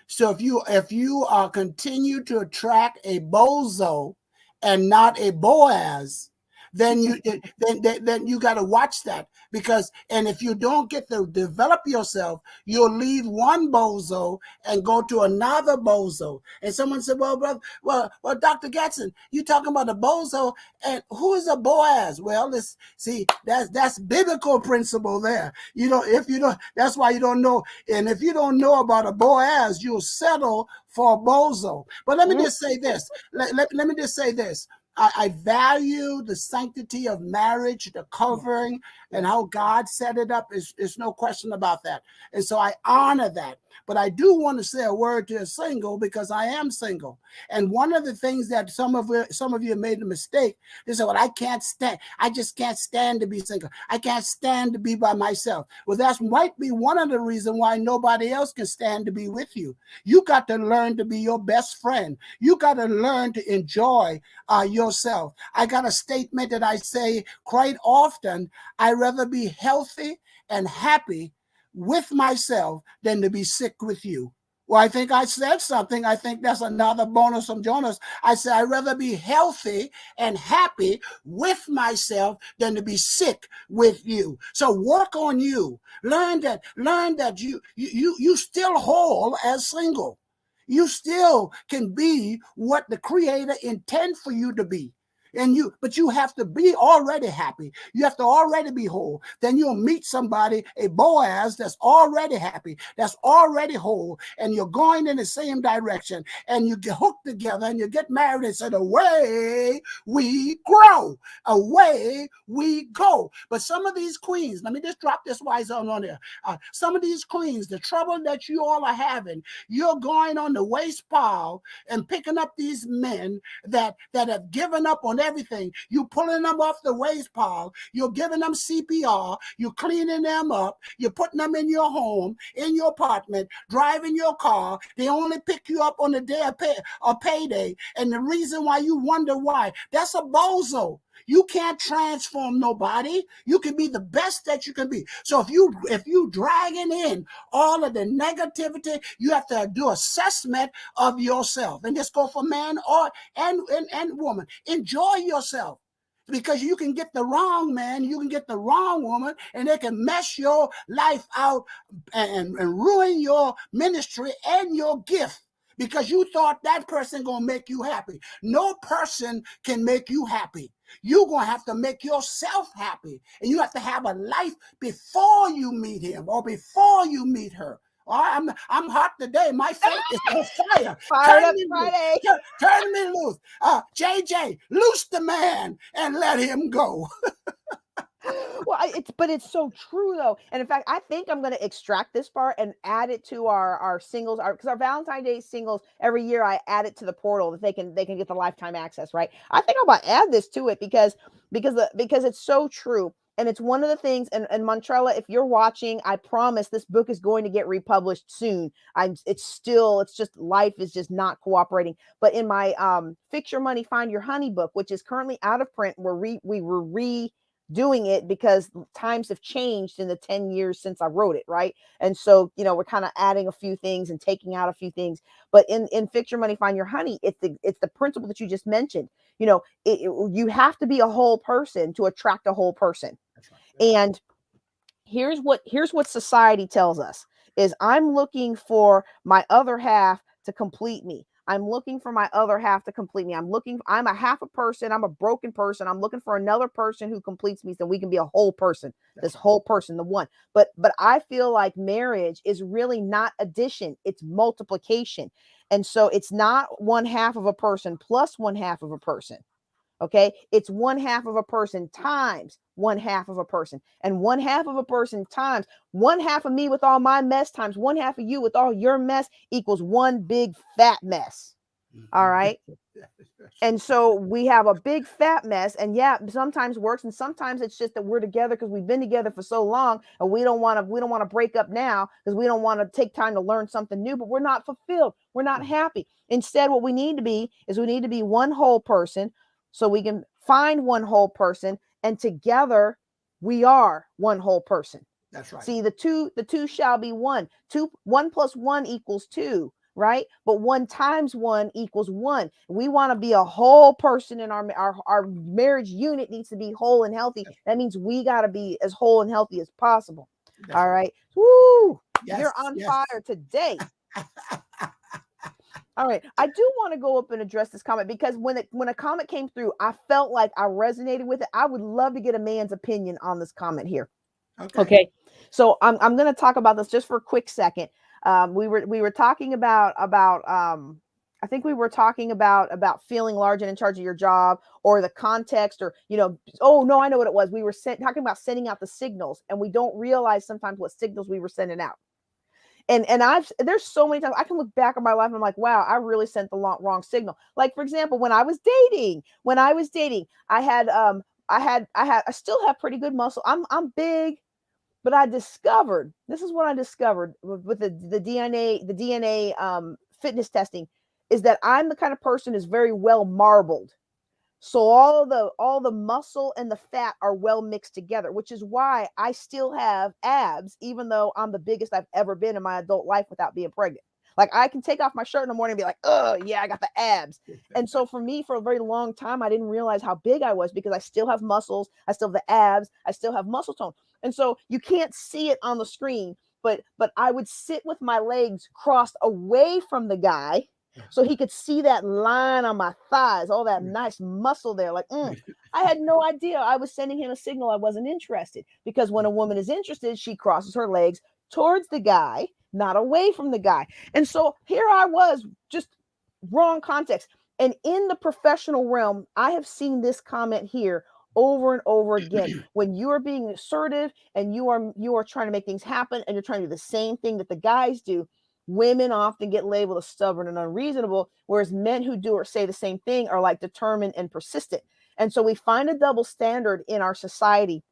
So if you continue to attract a bozo and not a Boaz, then then you got to watch that, because and if you don't get to develop yourself, you'll leave one bozo and go to another bozo. And someone said, "Well, brother, well, Dr. Gatson, you talking about a bozo, and who is a Boaz?" Well, let's see. That's biblical principle there. If you don't, that's why you don't know. And if you don't know about a Boaz, you'll settle for a bozo. But let me Mm, just say this. Let me just say this. I value the sanctity of marriage, the yes. covering, and Yes. how God set it up. Is no question about that. And so I honor that. But I do want to say a word to a single, because I am single. And one of the things that some of you made a mistake. They said, "Well, I can't stand. I just can't stand to be single. I can't stand to be by myself." Well, that might be one of the reasons why nobody else can stand to be with you. You got to learn to be your best friend. You got to learn to enjoy yourself. I got a statement that I say quite often. I'd rather be healthy and happy with myself than to be sick with you. Well, I think I said something. I think that's another bonus from Jonas. I said, I'd rather be healthy and happy with myself than to be sick with you. So work on you. Learn that you still whole as single. You still can be what the creator intend for you to be. But you have to be already happy. You have to already be whole. Then you'll meet somebody, a Boaz, that's already happy, that's already whole, and you're going in the same direction, and you get hooked together, and you get married, and said, away we grow, away we go. But some of these queens, let me just drop this wise on there. Some of these queens, the trouble that you all are having, you're going on the waste pile and picking up these men that have given up on everything. You pulling them off the waste pile. You're giving them CPR. You're cleaning them up. You're putting them in your home, in your apartment, driving your car. They only pick you up on the day of payday. And the reason why you wonder why, that's a bozo. You can't transform nobody. You can be the best that you can be. So if you dragging in all of the negativity, you have to do assessment of yourself. And this go for man or and woman. Enjoy yourself. Because you can get the wrong man, you can get the wrong woman, and they can mess your life out and ruin your ministry and your gift, because you thought that person gonna make you happy. No person can make you happy. You're gonna have to make yourself happy, and you have to have a life before you meet him or before you meet her. Oh, I'm hot today. My faith is on fire. Fired Turn up me loose. Friday. Turn me loose. JJ, loose the man and let him go. Well, it's so true though. And in fact, I think I'm going to extract this part and add it to our singles, because our Valentine's Day singles every year I add it to the portal that they can get the lifetime access, right? I think I'm about to add this to it because it's so true. And it's one of the things, and Montrella, if you're watching, I promise this book is going to get republished soon. It's just life is just not cooperating. But in my Fix Your Money, Find Your Honey book, which is currently out of print, we were doing it because times have changed in the 10 years since I wrote it, right? And so, we're kind of adding a few things and taking out a few things. But in Fix Your Money, Find Your Honey, it's the principle that you just mentioned. You have to be a whole person to attract a whole person. That's right. And here's what society tells us is I'm looking for my other half to complete me. I'm looking for my other half to complete me. I'm a half a person. I'm a broken person. I'm looking for another person who completes me so we can be a whole person, this whole person, the one. But I feel like marriage is really not addition, it's multiplication. And so it's not one half of a person plus one half of a person. Okay. It's one half of a person times one half of a person, and one half of a person times one half of me with all my mess times one half of you with all your mess equals one big fat mess. All right. And so we have a big fat mess, and yeah, sometimes works, and sometimes it's just that we're together because we've been together for so long, and we don't want to break up now because we don't want to take time to learn something new, but we're not fulfilled, we're not happy. Instead, what we need to be is we need to be one whole person, so we can find one whole person, and together we are one whole person. That's right. See, the two shall be one. One plus one equals two, right? But one times one equals one. We want to be a whole person in our marriage unit needs to be whole and healthy. That means we got to be as whole and healthy as possible. That's All right. right. Woo! Yes, You're on yes. fire today. All right. I do want to go up and address this comment because when a comment came through, I felt like I resonated with it. I would love to get a man's opinion on this comment here. Okay. Okay, so I'm going to talk about this just for a quick second. We were talking about I think we were talking about feeling large and in charge of your job, or the context, or oh no, I know what it was. We were talking about sending out the signals, and we don't realize sometimes what signals we were sending out. And there's so many times I can look back on my life and I'm like, wow, I really sent the wrong signal. Like, for example, when I was dating, I still have pretty good muscle. I'm big, but I discovered, this is what I discovered with the DNA fitness testing, is that I'm the kind of person who's very well marbled. So all the muscle and the fat are well mixed together, which is why I still have abs, even though I'm the biggest I've ever been in my adult life without being pregnant. Like, I can take off my shirt in the morning and be like, oh yeah, I got the abs. And so for me, for a very long time, I didn't realize how big I was because I still have muscles, I still have the abs, I still have muscle tone. And so you can't see it on the screen, but I would sit with my legs crossed away from the guy so he could see that line on my thighs, all that nice muscle there. Like, I had no idea I was sending him a signal I wasn't interested, because when a woman is interested, she crosses her legs towards the guy, not away from the guy. And so here I was, just wrong context. And in the professional realm, I have seen this comment here over and over again. When you are being assertive and you are trying to make things happen, and you're trying to do the same thing that the guys do, women often get labeled as stubborn and unreasonable, whereas men who do or say the same thing are like determined and persistent. And so we find a double standard in our society.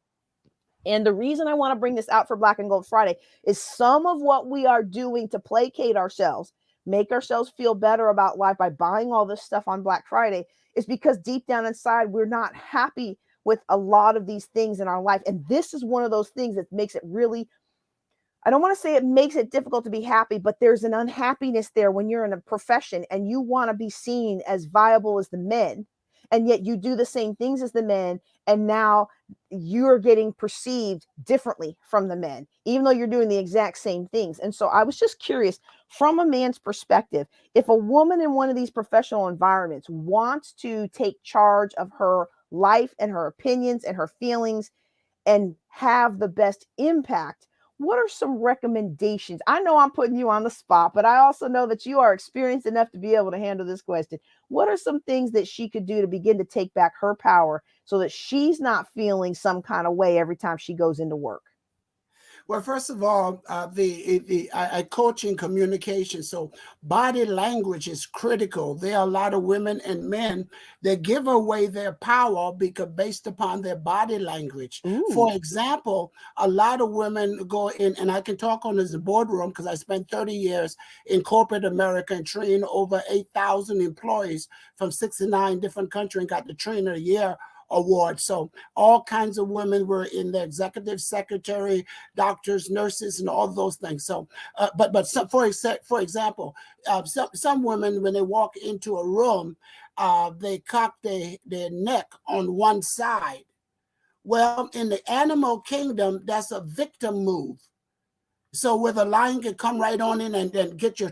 And the reason I want to bring this out for Black and Gold Friday is some of what we are doing to placate ourselves, make ourselves feel better about life by buying all this stuff on Black Friday, is because deep down inside, we're not happy with a lot of these things in our life. And this is one of those things that makes it really, I don't want to say it makes it difficult to be happy, but there's an unhappiness there when you're in a profession and you want to be seen as viable as the men, and yet you do the same things as the men, and now you're getting perceived differently from the men, even though you're doing the exact same things. And so I was just curious, from a man's perspective, if a woman in one of these professional environments wants to take charge of her life and her opinions and her feelings and have the best impact, what are some recommendations? I know I'm putting you on the spot, but I also know that you are experienced enough to be able to handle this question. What are some things that she could do to begin to take back her power so that she's not feeling some kind of way every time she goes into work? Well, first of all, I coach in communication, so body language is critical. There are a lot of women and men that give away their power because based upon their body language. Ooh. For example, a lot of women go in, and I can talk on this in the boardroom because I spent 30 years in corporate America and trained over 8,000 employees from 69 different countries and got the Trainer of the Year award. So all kinds of women were in the executive secretary, doctors, nurses, and all those things. So, but some, for example, some women, when they walk into a room, they cock their neck on one side. Well, in the animal kingdom, that's a victim move. So where the lion can come right on in and then get your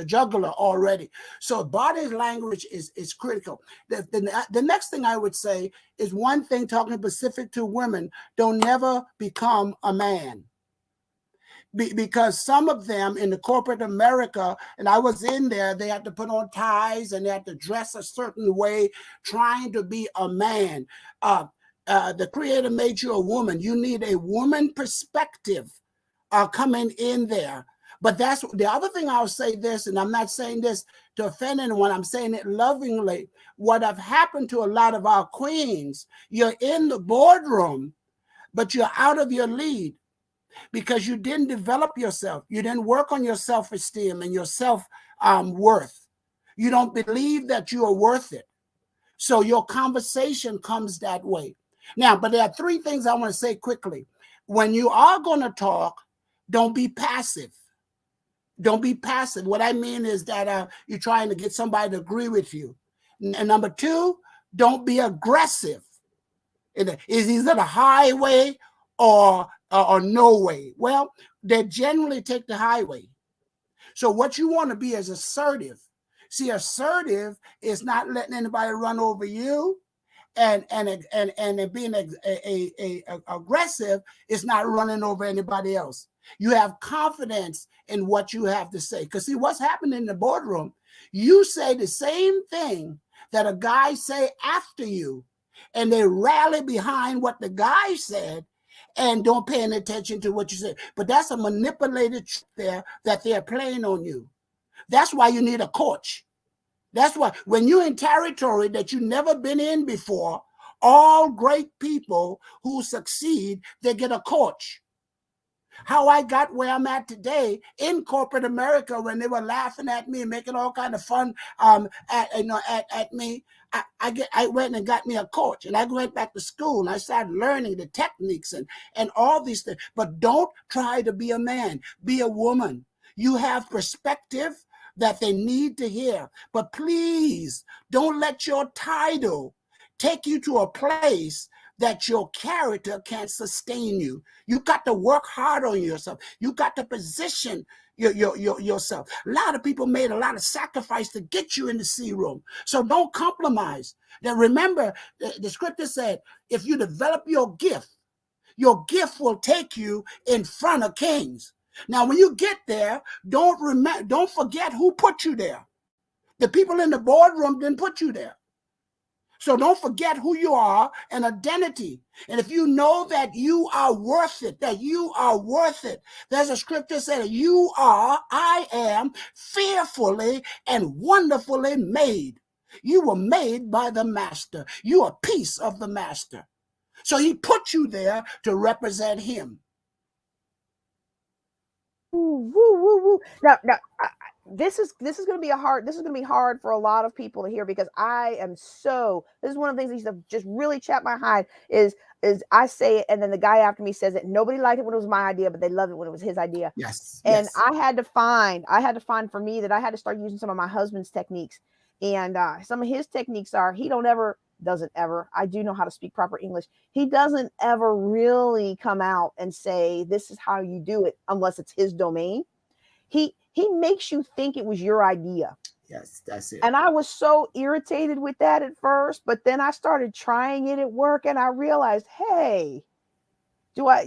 jugular already. So body language is critical. The next thing I would say is one thing talking specific to women: don't never become a man. Because some of them in the corporate America, and I was in there, they had to put on ties and they had to dress a certain way, trying to be a man. The Creator made you a woman. You need a woman perspective coming in there. But that's the other thing. I'll say this, and I'm not saying this to offend anyone, I'm saying it lovingly. What have happened to a lot of our queens, you're in the boardroom, but you're out of your lead because you didn't develop yourself. You didn't work on your self-esteem and your self-worth. You don't believe that you are worth it. So your conversation comes that way. Now, but there are three things I want to say quickly. When you are going to talk, don't be passive. Don't be passive. What I mean is that you're trying to get somebody to agree with you. And number two, don't be aggressive. It's either the highway or no way. Well, they generally take the highway. So what you want to be is assertive. See, assertive is not letting anybody run over you. And being aggressive is not running over anybody else. You have confidence in what you have to say. Because see, what's happening in the boardroom, you say the same thing that a guy say after you, and they rally behind what the guy said and don't pay any attention to what you said. But that's a manipulated trick there that they're playing on you. That's why you need a coach. That's why when you're in territory that you've never been in before, all great people who succeed, they get a coach. How I got where I'm at today in corporate America, when they were laughing at me and making all kind of fun at me, I went and got me a coach, and I went back to school and I started learning the techniques and all these things. But don't try to be a man, be a woman. You have perspective that they need to hear. But please don't let your title take you to a place that your character can't sustain you. You got to work hard on yourself. You got to position yourself. A lot of people made a lot of sacrifice to get you in the C room. So don't compromise. Now remember, the scripture said, if you develop your gift will take you in front of kings. Now, when you get there, don't forget who put you there. The people in the boardroom didn't put you there. So don't forget who you are and identity. And if you know that you are worth it, there's a scripture saying, I am fearfully and wonderfully made. You were made by the master. You are a piece of the master. So he put you there to represent him. Woo, woo, woo, woo. Now, this is going to be hard for a lot of people to hear, because this is one of the things that used to just really chap my hide is I say it and then the guy after me says it. Nobody liked it when it was my idea, but they loved it when it was his idea. Yes. And I had to find for me that I had to start using some of my husband's techniques. And some of his techniques are, I do know how to speak proper English. He doesn't ever really come out and say, this is how you do it, unless it's his domain. He makes you think it was your idea. Yes, that's it. And I was so irritated with that at first, but then I started trying it at work and I realized, hey, I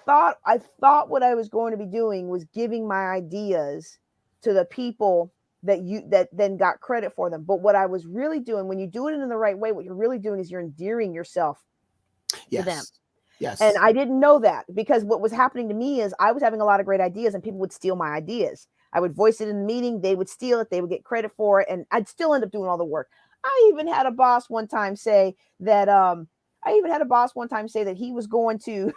thought what I was going to be doing was giving my ideas to the people that then got credit for them. But what I was really doing, when you do it in the right way, what you're really doing is you're endearing yourself to them. Yes. And I didn't know that, because what was happening to me is I was having a lot of great ideas and people would steal my ideas. I would voice it in the meeting. They would steal it. They would get credit for it. And I'd still end up doing all the work. I even had a boss one time say that he was going to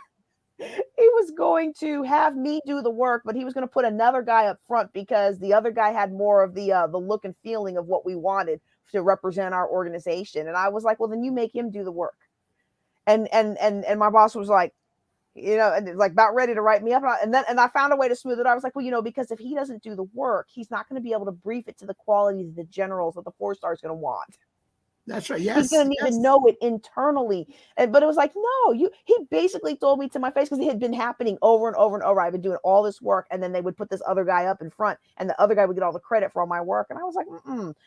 have me do the work, but he was going to put another guy up front because the other guy had more of the look and feeling of what we wanted to represent our organization. And I was like, well, then you make him do the work. And my boss was like, and like about ready to write me up. And I found a way to smooth it. I was like, well, because if he doesn't do the work, he's not going to be able to brief it to the quality that the generals of the 4-star is going to want. That's right. He's Yes, gonna need to yes. know it internally. But it was like, no, he basically told me to my face, because it had been happening over and over and over. I've been doing all this work, and then they would put this other guy up in front, and the other guy would get all the credit for all my work. And I was like,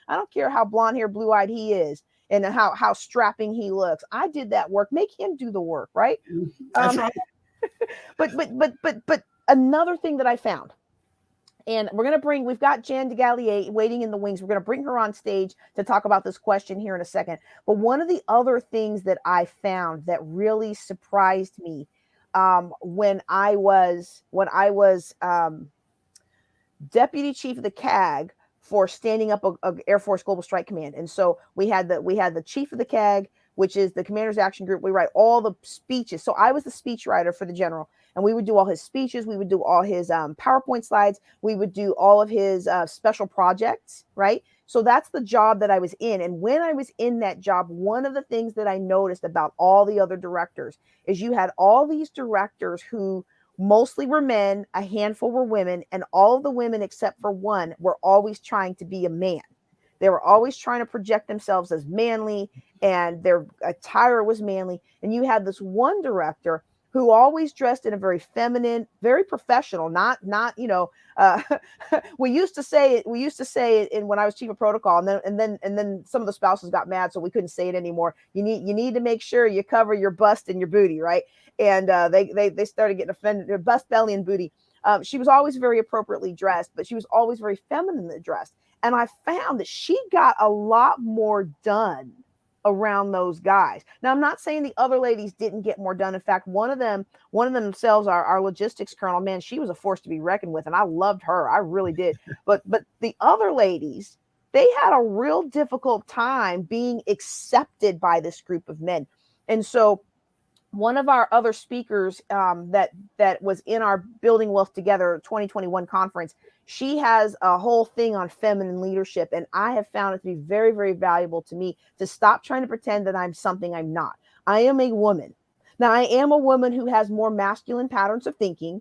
I don't care how blonde hair, blue eyed he is, and how strapping he looks. I did that work. Make him do the work, right? That's Um, right. but another thing that I found, and we've got Jan DeGallier waiting in the wings. We're going to bring her on stage to talk about this question here in a second. But one of the other things that I found that really surprised me, when I was deputy chief of the CAG, for standing up a Air Force Global Strike Command. And so we had the chief of the CAG, which is the Commander's Action Group. We write all the speeches. So I was the speech writer for the general, and we would do all his speeches. We would do all his PowerPoint slides. We would do all of his special projects, right? So that's the job that I was in. And when I was in that job, one of the things that I noticed about all the other directors is you had all these directors who mostly were men, a handful were women, and all of the women except for one were always trying to be a man. They were always trying to project themselves as manly, and their attire was manly. And you had this one director who always dressed in a very feminine, very professional, not we used to say it in when I was chief of protocol, and then some of the spouses got mad, so we couldn't say it anymore. You need to make sure you cover your bust and your booty, right? And they started getting offended. Their bust, belly, and booty. She was always very appropriately dressed, but she was always very femininely dressed. And I found that she got a lot more done around those guys. Now, I'm not saying the other ladies didn't get more done. In fact, one of them themselves, our logistics colonel, man, she was a force to be reckoned with, and I loved her. I really did. But the other ladies, they had a real difficult time being accepted by this group of men. And so one of our other speakers, that was in our Building Wealth Together 2021 conference, she has a whole thing on feminine leadership, and I have found it to be very, very valuable to me to stop trying to pretend that I'm something I'm not. I am a woman. Now, I am a woman who has more masculine patterns of thinking.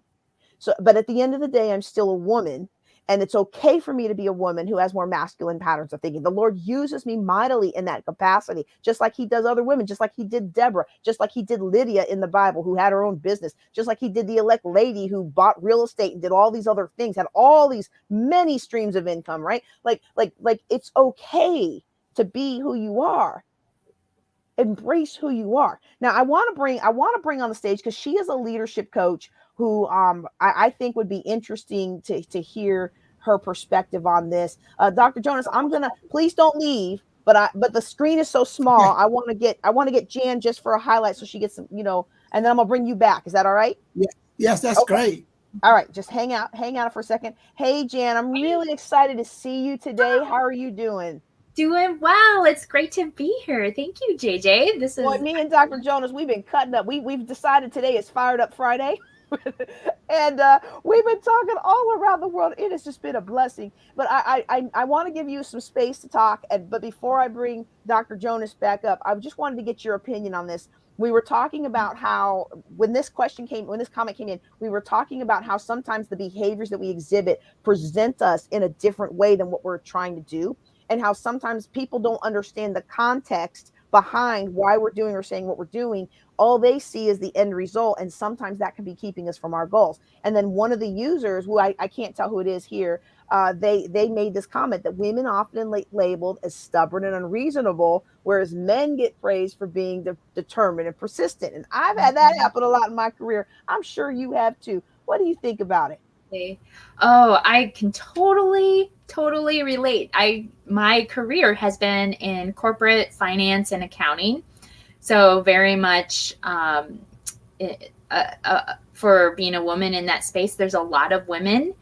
So, but at the end of the day, I'm still a woman. And it's okay for me to be a woman who has more masculine patterns of thinking. The Lord uses me mightily in that capacity, just like he does other women, just like he did Deborah, just like he did Lydia in the Bible, who had her own business, just like he did the elect lady who bought real estate and did all these other things, had all these many streams of income, right? Like it's okay to be who you are. Embrace who you are. Now, I want to bring on the stage, because she is a leadership coach who I think would be interesting to hear her perspective on this. Dr. Jonas, I'm gonna, please don't leave, but the screen is so small. I want to get Jan just for a highlight, so she gets some, and then I'm gonna bring you back. Is that all right? Yeah. Yes, that's Okay. great. All right, just hang out for a second. Hey, Jan, I'm really excited to see you today. How are you doing? Doing well. It's great to be here. Thank you, JJ. This Boy, is me and Dr. Jonas, we've been cutting up. We've decided today is Fired Up Friday. And we've been talking all around the world. It has just been a blessing. But I want to give you some space to talk. But before I bring Dr. Jonas back up, I just wanted to get your opinion on this. We were talking about how when this comment came in, we were talking about how sometimes the behaviors that we exhibit present us in a different way than what we're trying to do, and how sometimes people don't understand the context behind why we're doing or saying what we're doing. All they see is the end result, and sometimes that can be keeping us from our goals. And then one of the users, who I can't tell who it is here, they made this comment that women often labeled as stubborn and unreasonable, whereas men get praised for being determined and persistent. And I've had that happen a lot in my career. I'm sure you have too. What do you think about it? Oh, I can totally relate. My career has been in corporate finance and accounting, so very much for being a woman in that space. There's a lot of women,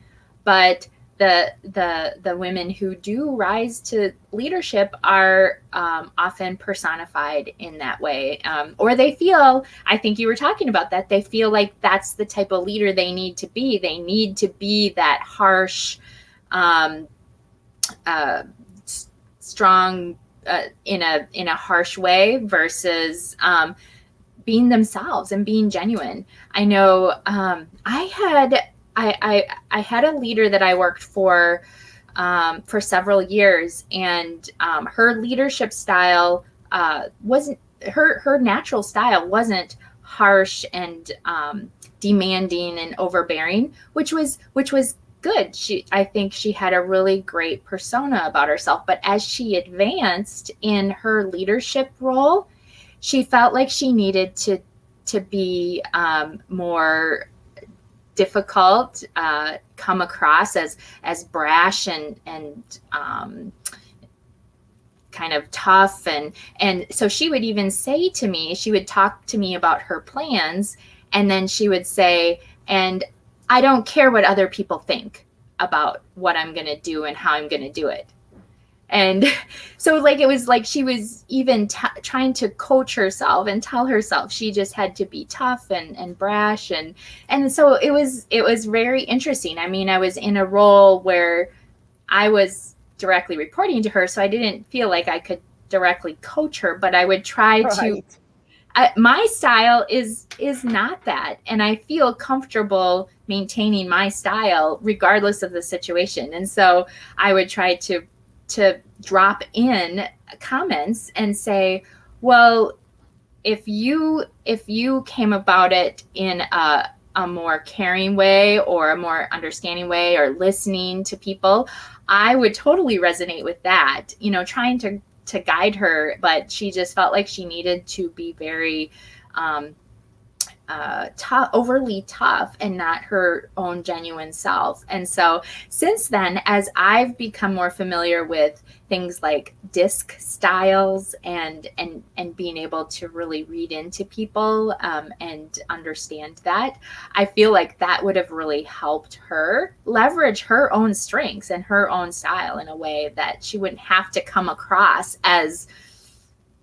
but the women who do rise to leadership are often personified in that way, or they feel. I think you were talking about that. They feel like that's the type of leader they need to be. They need to be that harsh, strong in a harsh way versus being themselves and being genuine. I know I had a leader that I worked for for several years, and her leadership style wasn't her natural style wasn't harsh and demanding and overbearing, which was good. I think she had a really great persona about herself. But as she advanced in her leadership role, she felt like she needed to be more difficult, come across as brash and kind of tough, and so she would even say to me, she would talk to me about her plans, and then she would say, and I don't care what other people think about what I'm going to do and how I'm going to do it. And so like it was like she was even trying to coach herself and tell herself she just had to be tough and brash, and so it was very interesting. I mean, I was in a role where I was directly reporting to her, so I didn't feel like I could directly coach her, but I would try to. Right. My style is not that, and I feel comfortable maintaining my style regardless of the situation. And so I would try to drop in comments and say, well, if you came about it in a more caring way or a more understanding way or listening to people, I would totally resonate with that, trying to guide her. But she just felt like she needed to be very tough, overly tough, and not her own genuine self. And so since then, as I've become more familiar with things like disc styles and being able to really read into people and understand that, I feel like that would have really helped her leverage her own strengths and her own style in a way that she wouldn't have to come across as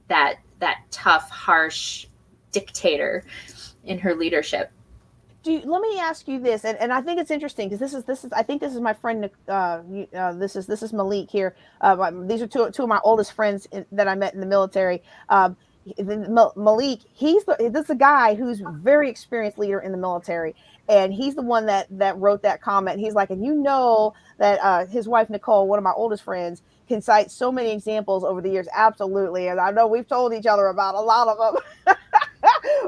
that tough, harsh dictator in her leadership. Let me ask you this, and I think it's interesting because this is I think this is my friend. This is Malik here. These are two of my oldest friends that I met in the military. Malik, this is a guy who's very experienced leader in the military, and he's the one that wrote that comment. He's like, and that his wife Nicole, one of my oldest friends, can cite so many examples over the years. Absolutely, and I know we've told each other about a lot of them.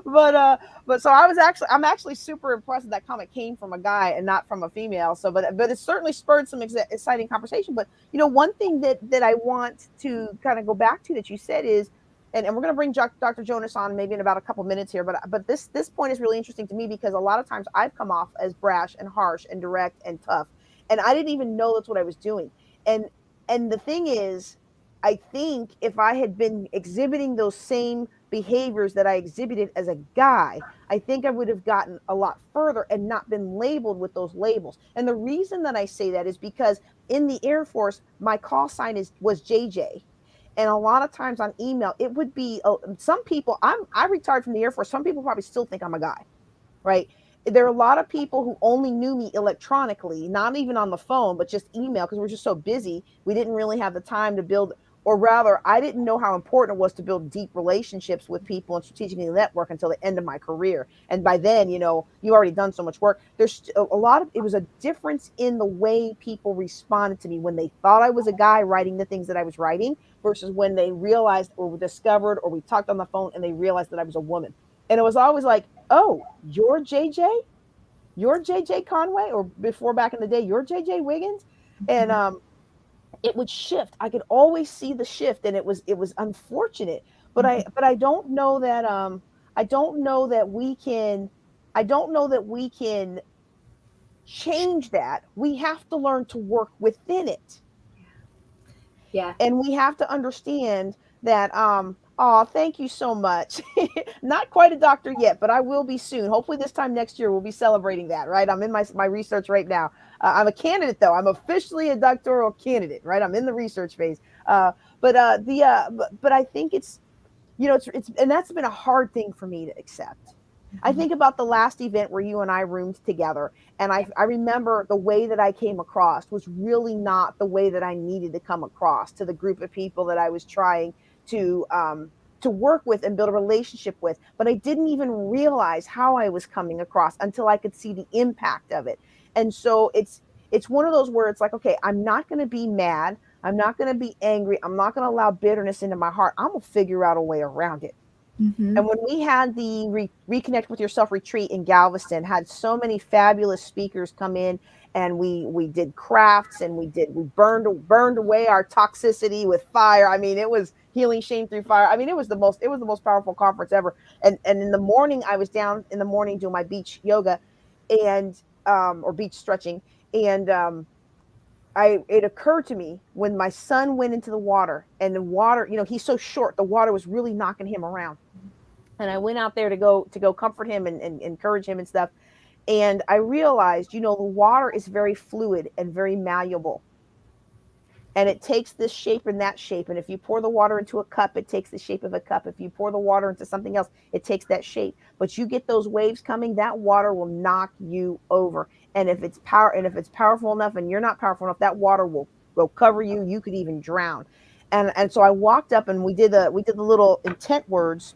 But so I'm actually super impressed that comment came from a guy and not from a female. So, but it certainly spurred some exciting conversation. But one thing that I want to kind of go back to that you said is, and we're going to bring Dr. Jonas on maybe in about a couple minutes here. But this point is really interesting to me because a lot of times I've come off as brash and harsh and direct and tough, and I didn't even know that's what I was doing. And the thing is, I think if I had been exhibiting those same behaviors that I exhibited as a guy, I think I would have gotten a lot further and not been labeled with those labels. And the reason that I say that is because in the Air Force, my call sign was JJ. And a lot of times on email, it would be some people. I retired from the Air Force. Some people probably still think I'm a guy, right? There are a lot of people who only knew me electronically, not even on the phone, but just email, because we're just so busy. We didn't really have the time to build, or rather, I didn't know how important it was to build deep relationships with people and strategically network until the end of my career. And by then, you already done so much work. There's a lot of, it was a difference in the way people responded to me when they thought I was a guy writing the things that I was writing versus when they realized or discovered or we talked on the phone and they realized that I was a woman. And it was always like, oh, you're JJ? You're JJ Conway? Or before back in the day, you're JJ Wiggins? And it would shift. I could always see the shift, and it was unfortunate. But I don't know that I don't know that we can change that. We have to learn to work within it. Yeah. And we have to understand that oh, thank you so much. Not quite a doctor yet, but I will be soon. Hopefully this time next year we'll be celebrating that, right? I'm in my research right now. I'm a candidate though. I'm officially a doctoral candidate, right? I'm in the research phase. But I think it's it's and that's been a hard thing for me to accept. I think about the last event where you and I roomed together, and I remember the way that I came across was really not the way that I needed to come across to the group of people that I was trying to work with and build a relationship with. But I didn't even realize how I was coming across until I could see the impact of it. And so it's one of those where it's like, okay, I'm not going to be mad. I'm not going to be angry. I'm not going to allow bitterness into my heart. I'm going to figure out a way around it. Mm-hmm. And when we had the Reconnect with Yourself retreat in Galveston, had so many fabulous speakers come in, and we did crafts, and we burned away our toxicity with fire. I mean, it was healing shame through fire. I mean, it was the most powerful conference ever. And in the morning, I was down in the morning doing my beach yoga, and or beach stretching, and it occurred to me when my son went into the water, and the water, he's so short, the water was really knocking him around, and I went out there to go comfort him and encourage him and stuff. And I realized, the water is very fluid and very malleable. And it takes this shape and that shape. And if you pour the water into a cup, it takes the shape of a cup. If you pour the water into something else, it takes that shape. But you get those waves coming, that water will knock you over. And if it's powerful enough and you're not powerful enough, that water will cover you. You could even drown. And so I walked up, and we did the little intent words.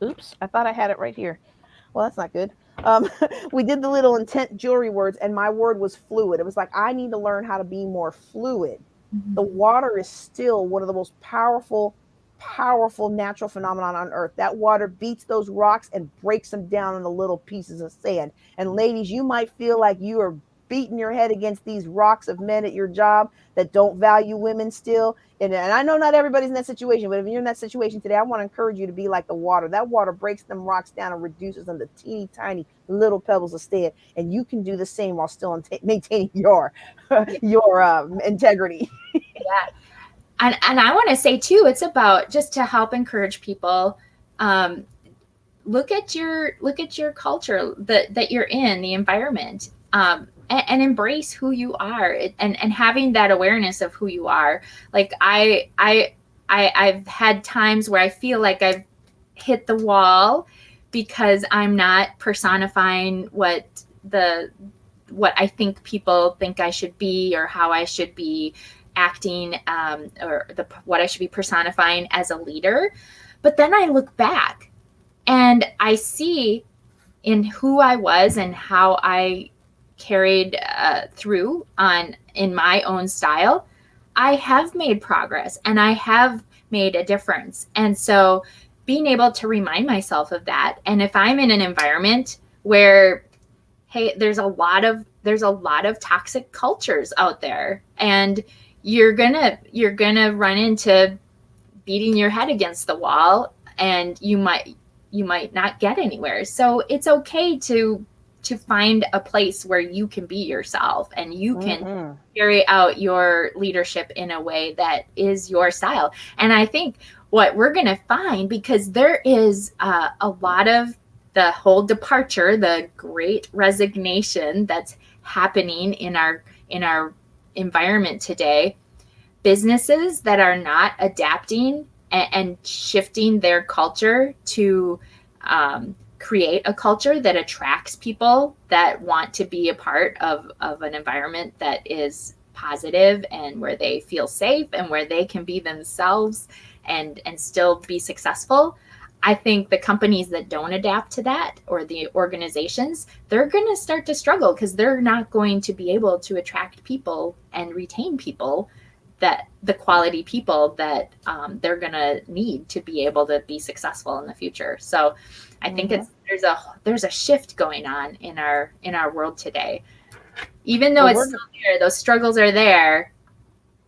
Oops, I thought I had it right here. Well, that's not good. Um, we did the little intent jewelry words, and my word was fluid. It was like, I need to learn how to be more fluid. Mm-hmm. The water is still one of the most powerful natural phenomenon on earth. That water beats those rocks and breaks them down into little pieces of sand. And ladies, you might feel like you are beating your head against these rocks of men at your job that don't value women still. And I know not everybody's in that situation, but if you're in that situation today, I want to encourage you to be like the water. That water breaks them rocks down and reduces them to teeny tiny little pebbles instead. And you can do the same while still maintaining your integrity. Yeah. And I want to say too, it's about just to help encourage people. Um, look at your culture that you're in, the environment, and embrace who you are, and having that awareness of who you are. Like I've had times where I feel like I've hit the wall because I'm not personifying what I think people think I should be, or how I should be acting, or what I should be personifying as a leader. But then I look back and I see in who I was and how I carried through in my own style, I have made progress and I have made a difference. And so being able to remind myself of that, and if I'm in an environment where, hey, there's a lot of toxic cultures out there, and you're gonna run into beating your head against the wall, and you might not get anywhere. So it's okay to find a place where you can be yourself and you can carry out your leadership in a way that is your style. And I think what we're going to find, because there is a lot of the whole departure, the great resignation that's happening in our environment today, businesses that are not adapting and shifting their culture to create a culture that attracts people that want to be a part of an environment that is positive and where they feel safe and where they can be themselves and still be successful. I think the companies that don't adapt to that, or the organizations, they're going to start to struggle, because they're not going to be able to attract people and retain people, that the quality people that they're going to need to be able to be successful in the future. So I think there's a shift going on in our world today. Even though it's still there, those struggles are there.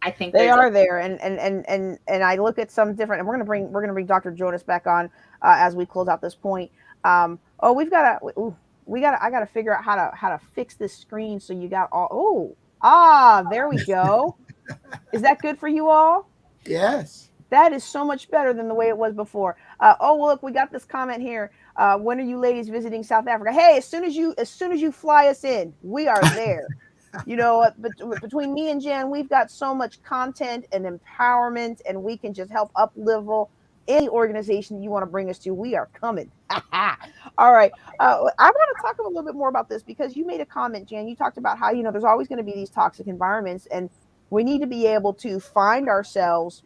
I think they are there, and I look at some different, and we're gonna bring Dr. Jonas back on as we close out this point. I gotta figure out how to fix this screen so you got all. There we go. Is that good for you all? Yes. That is so much better than the way it was before. Look, we got this comment here. When are you ladies visiting South Africa? Hey, as soon as you fly us in, we are there. But between me and Jan, we've got so much content and empowerment, and we can just help up-level any organization you want to bring us to. We are coming. All right. I want to talk a little bit more about this, because you made a comment, Jan. You talked about how, there's always going to be these toxic environments, and we need to be able to find ourselves.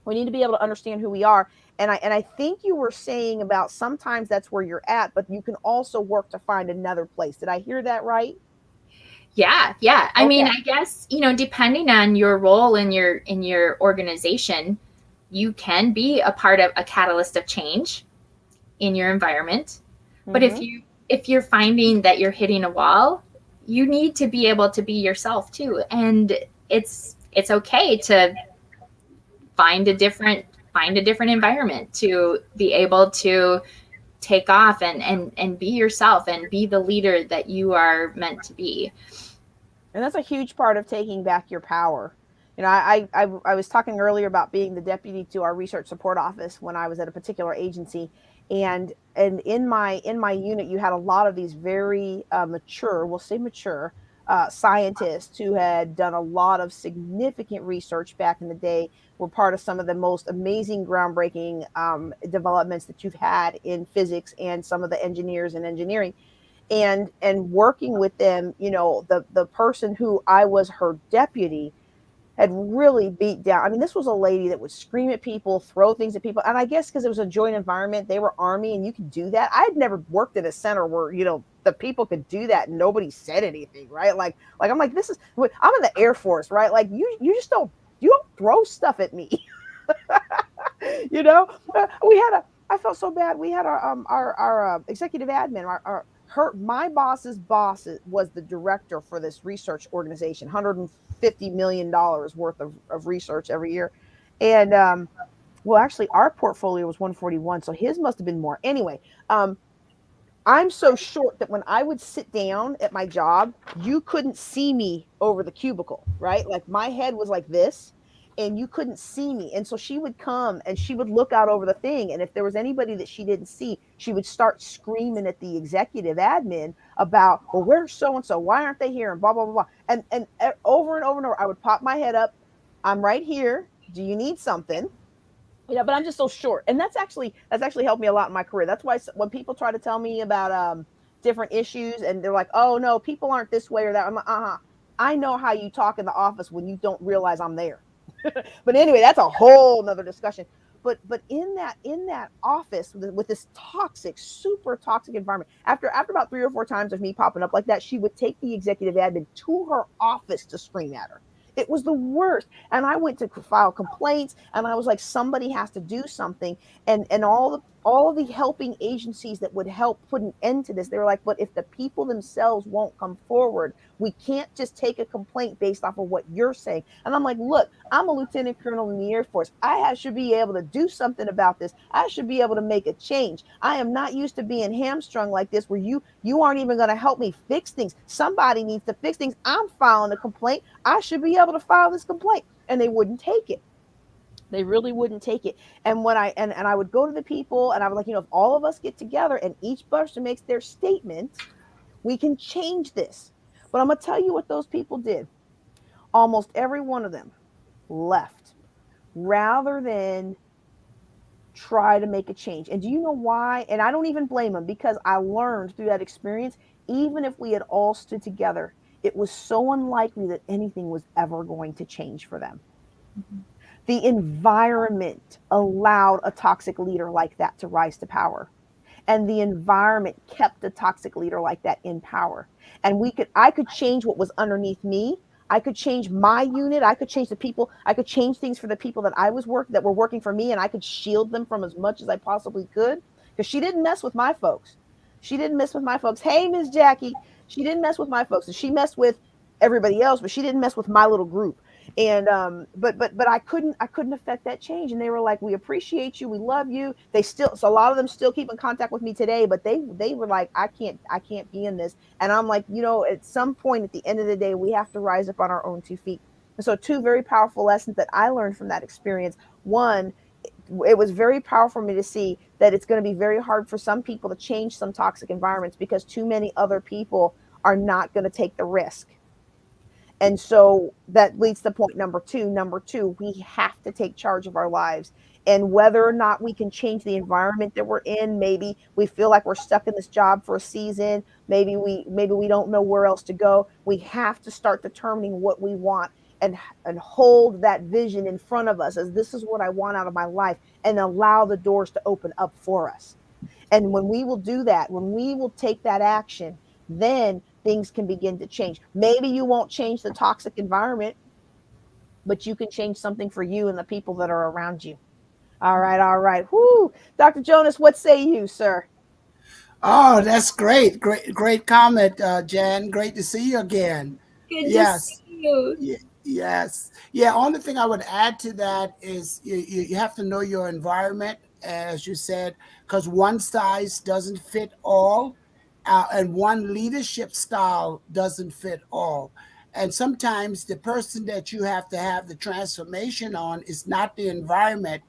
We need to be able to understand who we are. And I think you were saying about sometimes that's where you're at, but you can also work to find another place. Did I hear that right? Yeah. I mean, Okay. I guess, depending on your role in your organization, you can be a part of a catalyst of change in your environment. But Mm-hmm. if you're finding that you're hitting a wall, you need to be able to be yourself too. And it's okay to find a different find a different environment to be able to take off and be yourself and be the leader that you are meant to be. And that's a huge part of taking back your power. I was talking earlier about being the deputy to our research support office when I was at a particular agency, and in my unit, you had a lot of these very mature, we'll say mature, scientists who had done a lot of significant research back in the day. Were part of some of the most amazing, groundbreaking developments that you've had in physics, and some of the engineers in engineering, and working with them, the person who I was her deputy had really beat down. I mean, this was a lady that would scream at people, throw things at people, and I guess because it was a joint environment, they were army and you could do that. I had never worked in a center where the people could do that and nobody said anything, right? Like I'm like, this is, I'm in the Air Force, right? Like you just don't, you don't throw stuff at me. you know we had a I felt so bad. We had our executive admin, our her my boss's boss was the director for this research organization, $150 million worth of research every year. And well, actually our portfolio was 141, so his must have been more. Anyway, I'm so short that when I would sit down at my job, you couldn't see me over the cubicle, right? Like my head was like this and you couldn't see me. And so she would come and she would look out over the thing. And if there was anybody that she didn't see, she would start screaming at the executive admin about, well, where's so and so? Why aren't they here? And blah, blah, blah, blah. And over and over and over, I would pop my head up. I'm right here. Do you need something? But I'm just so short, and that's actually helped me a lot in my career. That's why when people try to tell me about different issues, and they're like, oh no, people aren't this way or that, I'm like, I know how you talk in the office when you don't realize I'm there. But anyway, that's a whole nother discussion. But in that office with this toxic, super toxic environment, after about 3 or 4 times of me popping up like that, she would take the executive admin to her office to scream at her. It was the worst. And I went to file complaints, and I was like, somebody has to do something. And all of the helping agencies that would help put an end to this, they were like, but if the people themselves won't come forward, we can't just take a complaint based off of what you're saying. And I'm like, look, I'm a lieutenant colonel in the Air Force. Should be able to do something about this. I should be able to make a change. I am not used to being hamstrung like this, where you aren't even going to help me fix things. Somebody needs to fix things. I'm filing a complaint. I should be able to file this complaint. And they wouldn't take it. They really wouldn't take it. And when I would go to the people, and I was like, if all of us get together and each person makes their statement, we can change this. But I'm going to tell you what those people did. Almost every one of them left rather than try to make a change. And do you know why? And I don't even blame them, because I learned through that experience, even if we had all stood together, it was so unlikely that anything was ever going to change for them. Mm-hmm. The environment allowed a toxic leader like that to rise to power. And the environment kept a toxic leader like that in power. And I could change what was underneath me. I could change my unit. I could change the people. I could change things for the people that were working for me, and I could shield them from as much as I possibly could. Because she didn't mess with my folks. She didn't mess with my folks. Hey, Miss Jackie, she didn't mess with my folks. And she messed with everybody else, but she didn't mess with my little group. And but I couldn't affect that change. And they were like, we appreciate you, we love you. So a lot of them still keep in contact with me today, but they were like, I can't be in this. And I'm like, at some point at the end of the day, we have to rise up on our own 2 feet. And so two very powerful lessons that I learned from that experience. One, it was very powerful for me to see that it's going to be very hard for some people to change some toxic environments, because too many other people are not going to take the risk. And so that leads to point number two. Number two, we have to take charge of our lives. And whether or not we can change the environment that we're in, maybe we feel like we're stuck in this job for a season, maybe we don't know where else to go. We have to start determining what we want, and hold that vision in front of us as, this is what I want out of my life, and allow the doors to open up for us. And when we will do that, when we will take that action, then things can begin to change. Maybe you won't change the toxic environment, but you can change something for you and the people that are around you. All right, all right. Whoo. Dr. Jonas, what say you, sir? Oh, that's great. Great comment, Jan. Great to see you again. Good to see Yes. you. Yes. Yeah. Only thing I would add to that is you have to know your environment, as you said, because one size doesn't fit all, and one leadership style doesn't fit all. And sometimes the person that you have the transformation on is not the environment,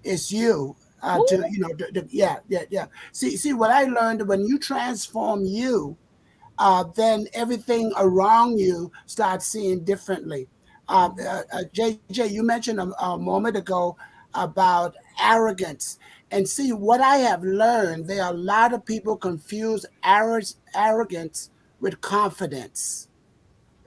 it's you. To Woo. yeah, yeah, yeah. See what I learned, when you transform you, then everything around you starts seeing differently. JJ, you mentioned a moment ago about arrogance. And see, what I have learned, there are a lot of people confuse arrogance with confidence.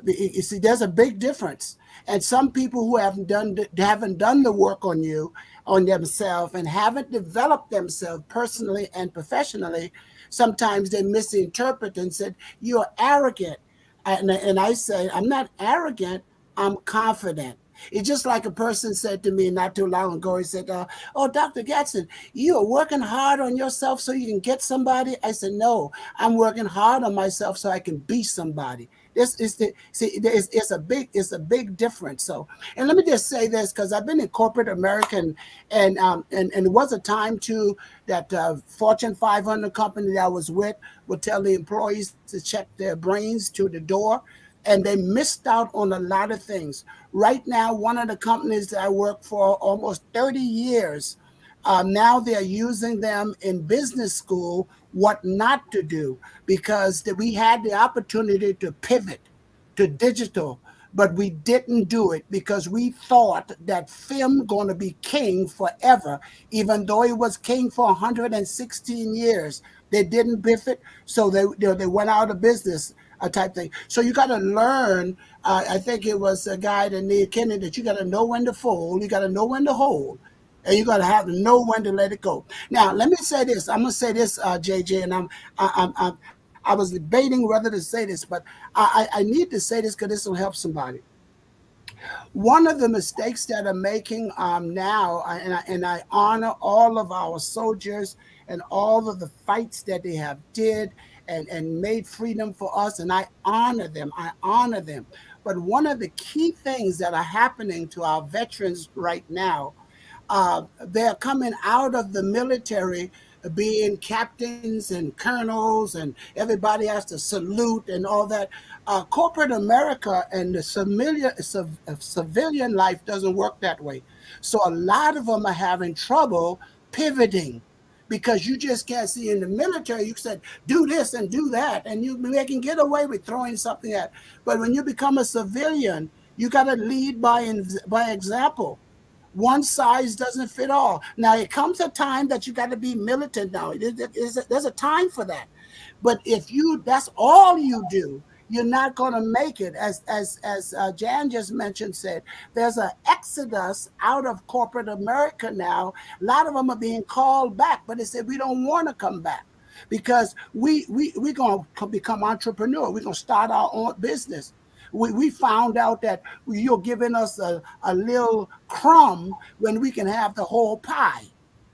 You see, there's a big difference. And some people who haven't done the work on you, on themselves, and haven't developed themselves personally and professionally, sometimes they misinterpret and said, "You're arrogant." And I say, "I'm not arrogant. I'm confident." It's just like a person said to me not too long ago. He said, "Oh, Dr. Gatson, you are working hard on yourself so you can get somebody." I said, "No, I'm working hard on myself so I can be somebody." This is the see. It's a big difference. So, and let me just say this, because I've been in corporate American, and it was a time too that Fortune 500 company that I was with would tell the employees to check their brains to the door, and they missed out on a lot of things. Right now, one of the companies that I worked for almost 30 years. Now they're using them in business school what not to do, because we had the opportunity to pivot to digital, but we didn't do it because we thought that film going to be king forever, even though it was king for 116 years. They didn't pivot, so they went out of business, type thing. So you got to learn. I think it was a guy that Neil Kennedy, that you got to know when to fold, you got to know when to hold, and you got to have to know when to let it go. Now, let me say this. I'm gonna say this, JJ, and I was debating whether to say this, but I need to say this because this will help somebody. One of the mistakes that I'm making now, and I honor all of our soldiers and all of the fights that they have did and made freedom for us, and I honor them. I honor them. But one of the key things that are happening to our veterans right now, they're coming out of the military being captains and colonels, and everybody has to salute and all that. Corporate America and the civilian life doesn't work that way. So a lot of them are having trouble pivoting, because you just can't see. In the military, you said do this and do that, and they can get away with throwing something at. But when you become a civilian, you got to lead by example. One size doesn't fit all. Now it comes a time that you got to be militant. Now there's a time for that. But if you that's all you do, you're not going to make it. As Jan just mentioned, said there's an exodus out of corporate America now. A lot of them are being called back, but they said we don't want to come back, because we're going to become entrepreneur. We're going to start our own business. We found out that you're giving us a little crumb when we can have the whole pie.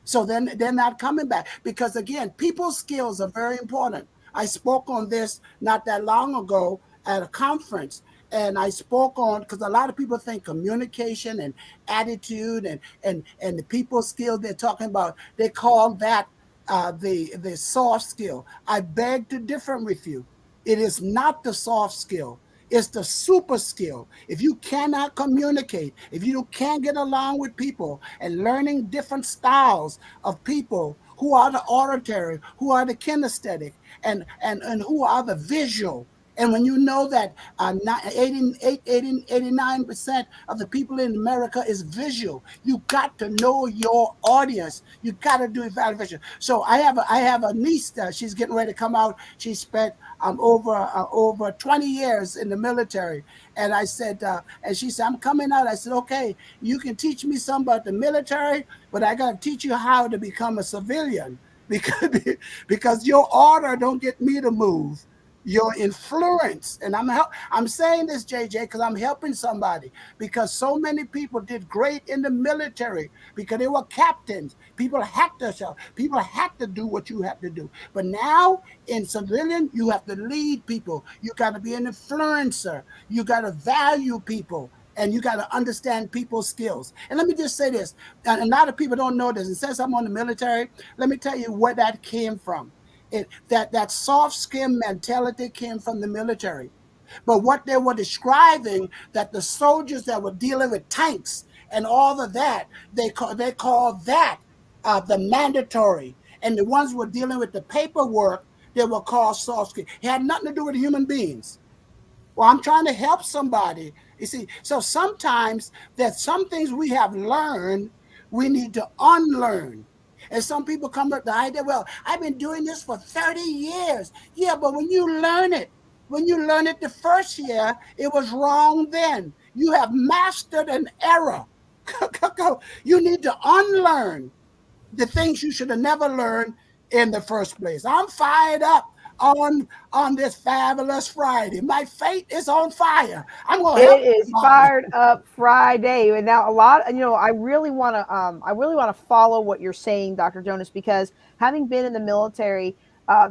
So then they're not coming back, because again, people's skills are very important. I spoke on this not that long ago at a conference, and I spoke on, because a lot of people think communication and attitude and the people skill they're talking about, they call that the soft skill. I beg to differ with you. It is not the soft skill. It's the super skill. If you cannot communicate, if you can't get along with people, and learning different styles of people, who are the auditory, who are the kinesthetic, and who are the visual. And when you know that 89% of the people in America is visual, you got to know your audience. You got to do evaluation. So I have a niece that she's getting ready to come out. She spent over 20 years in the military, and I said, and she said, "I'm coming out." I said, "Okay, you can teach me some about the military, but I got to teach you how to become a civilian." Because because your order don't get me to move. your influence. And I'm saying this, JJ, because I'm helping somebody, because so many people did great in the military because they were captains. People had to do what you have to do. But now in civilian, you have to lead people. You got to be an influencer. You got to value people. And you got to understand people's skills. And let me just say this, and a lot of people don't know this. And since I'm on the military, let me tell you where that came from. That soft skin mentality came from the military. But what they were describing, that the soldiers that were dealing with tanks and all of that, they call that the mandatory. And the ones who were dealing with the paperwork, they were called soft skin. It had nothing to do with human beings. Well, I'm trying to help somebody. You see, so sometimes there's some things we have learned, we need to unlearn. And some people come up with the idea, well, I've been doing this for 30 years. Yeah, but when you learn it the first year, it was wrong then. You have mastered an error. You need to unlearn the things you should have never learned in the first place. I'm fired up on this fabulous Friday. My faith is on fire. I'm gonna help It is somebody. fired up Friday. And now a lot, I really want to follow what you're saying, Dr. Jonas, because having been in the military, uh,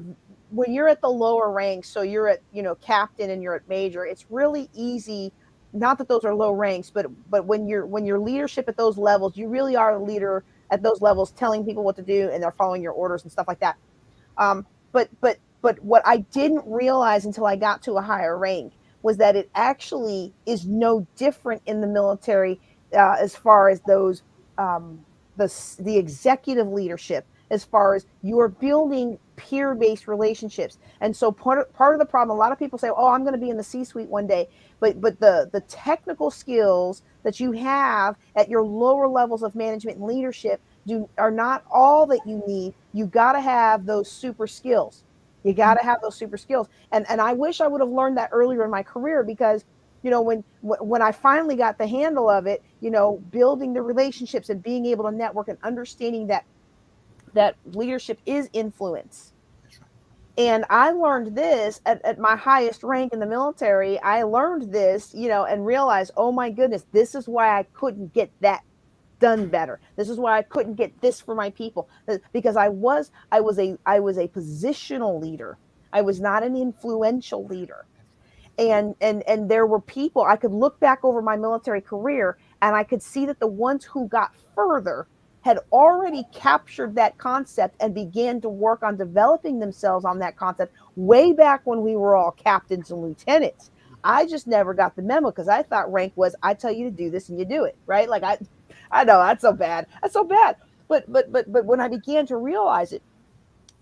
when you're at the lower ranks, so you're at, captain and you're at major, it's really easy. Not that those are low ranks, but when you're leadership at those levels, you really are a leader at those levels, telling people what to do and they're following your orders and stuff like that. But what I didn't realize until I got to a higher rank was that it actually is no different in the military, as far as those, the executive leadership, as far as you are building peer based relationships. And so part of the problem, a lot of people say, oh, I'm going to be in the C suite one day, but the technical skills that you have at your lower levels of management and leadership are not all that you need. You got to have those super skills. You got to have those super skills. And I wish I would have learned that earlier in my career, because when I finally got the handle of it, building the relationships and being able to network and understanding that leadership is influence. And I learned this at my highest rank in the military. I learned this, and realized, oh my goodness, this is why I couldn't get that done better. This is why I couldn't get this for my people, because I was a positional leader. I was not an influential leader. And there were people, I could look back over my military career and I could see that the ones who got further had already captured that concept and began to work on developing themselves on that concept way back when we were all captains and lieutenants. I just never got the memo, because I thought rank was, I tell you to do this and you do it, right? Like I know that's so bad. That's so bad. But when I began to realize it,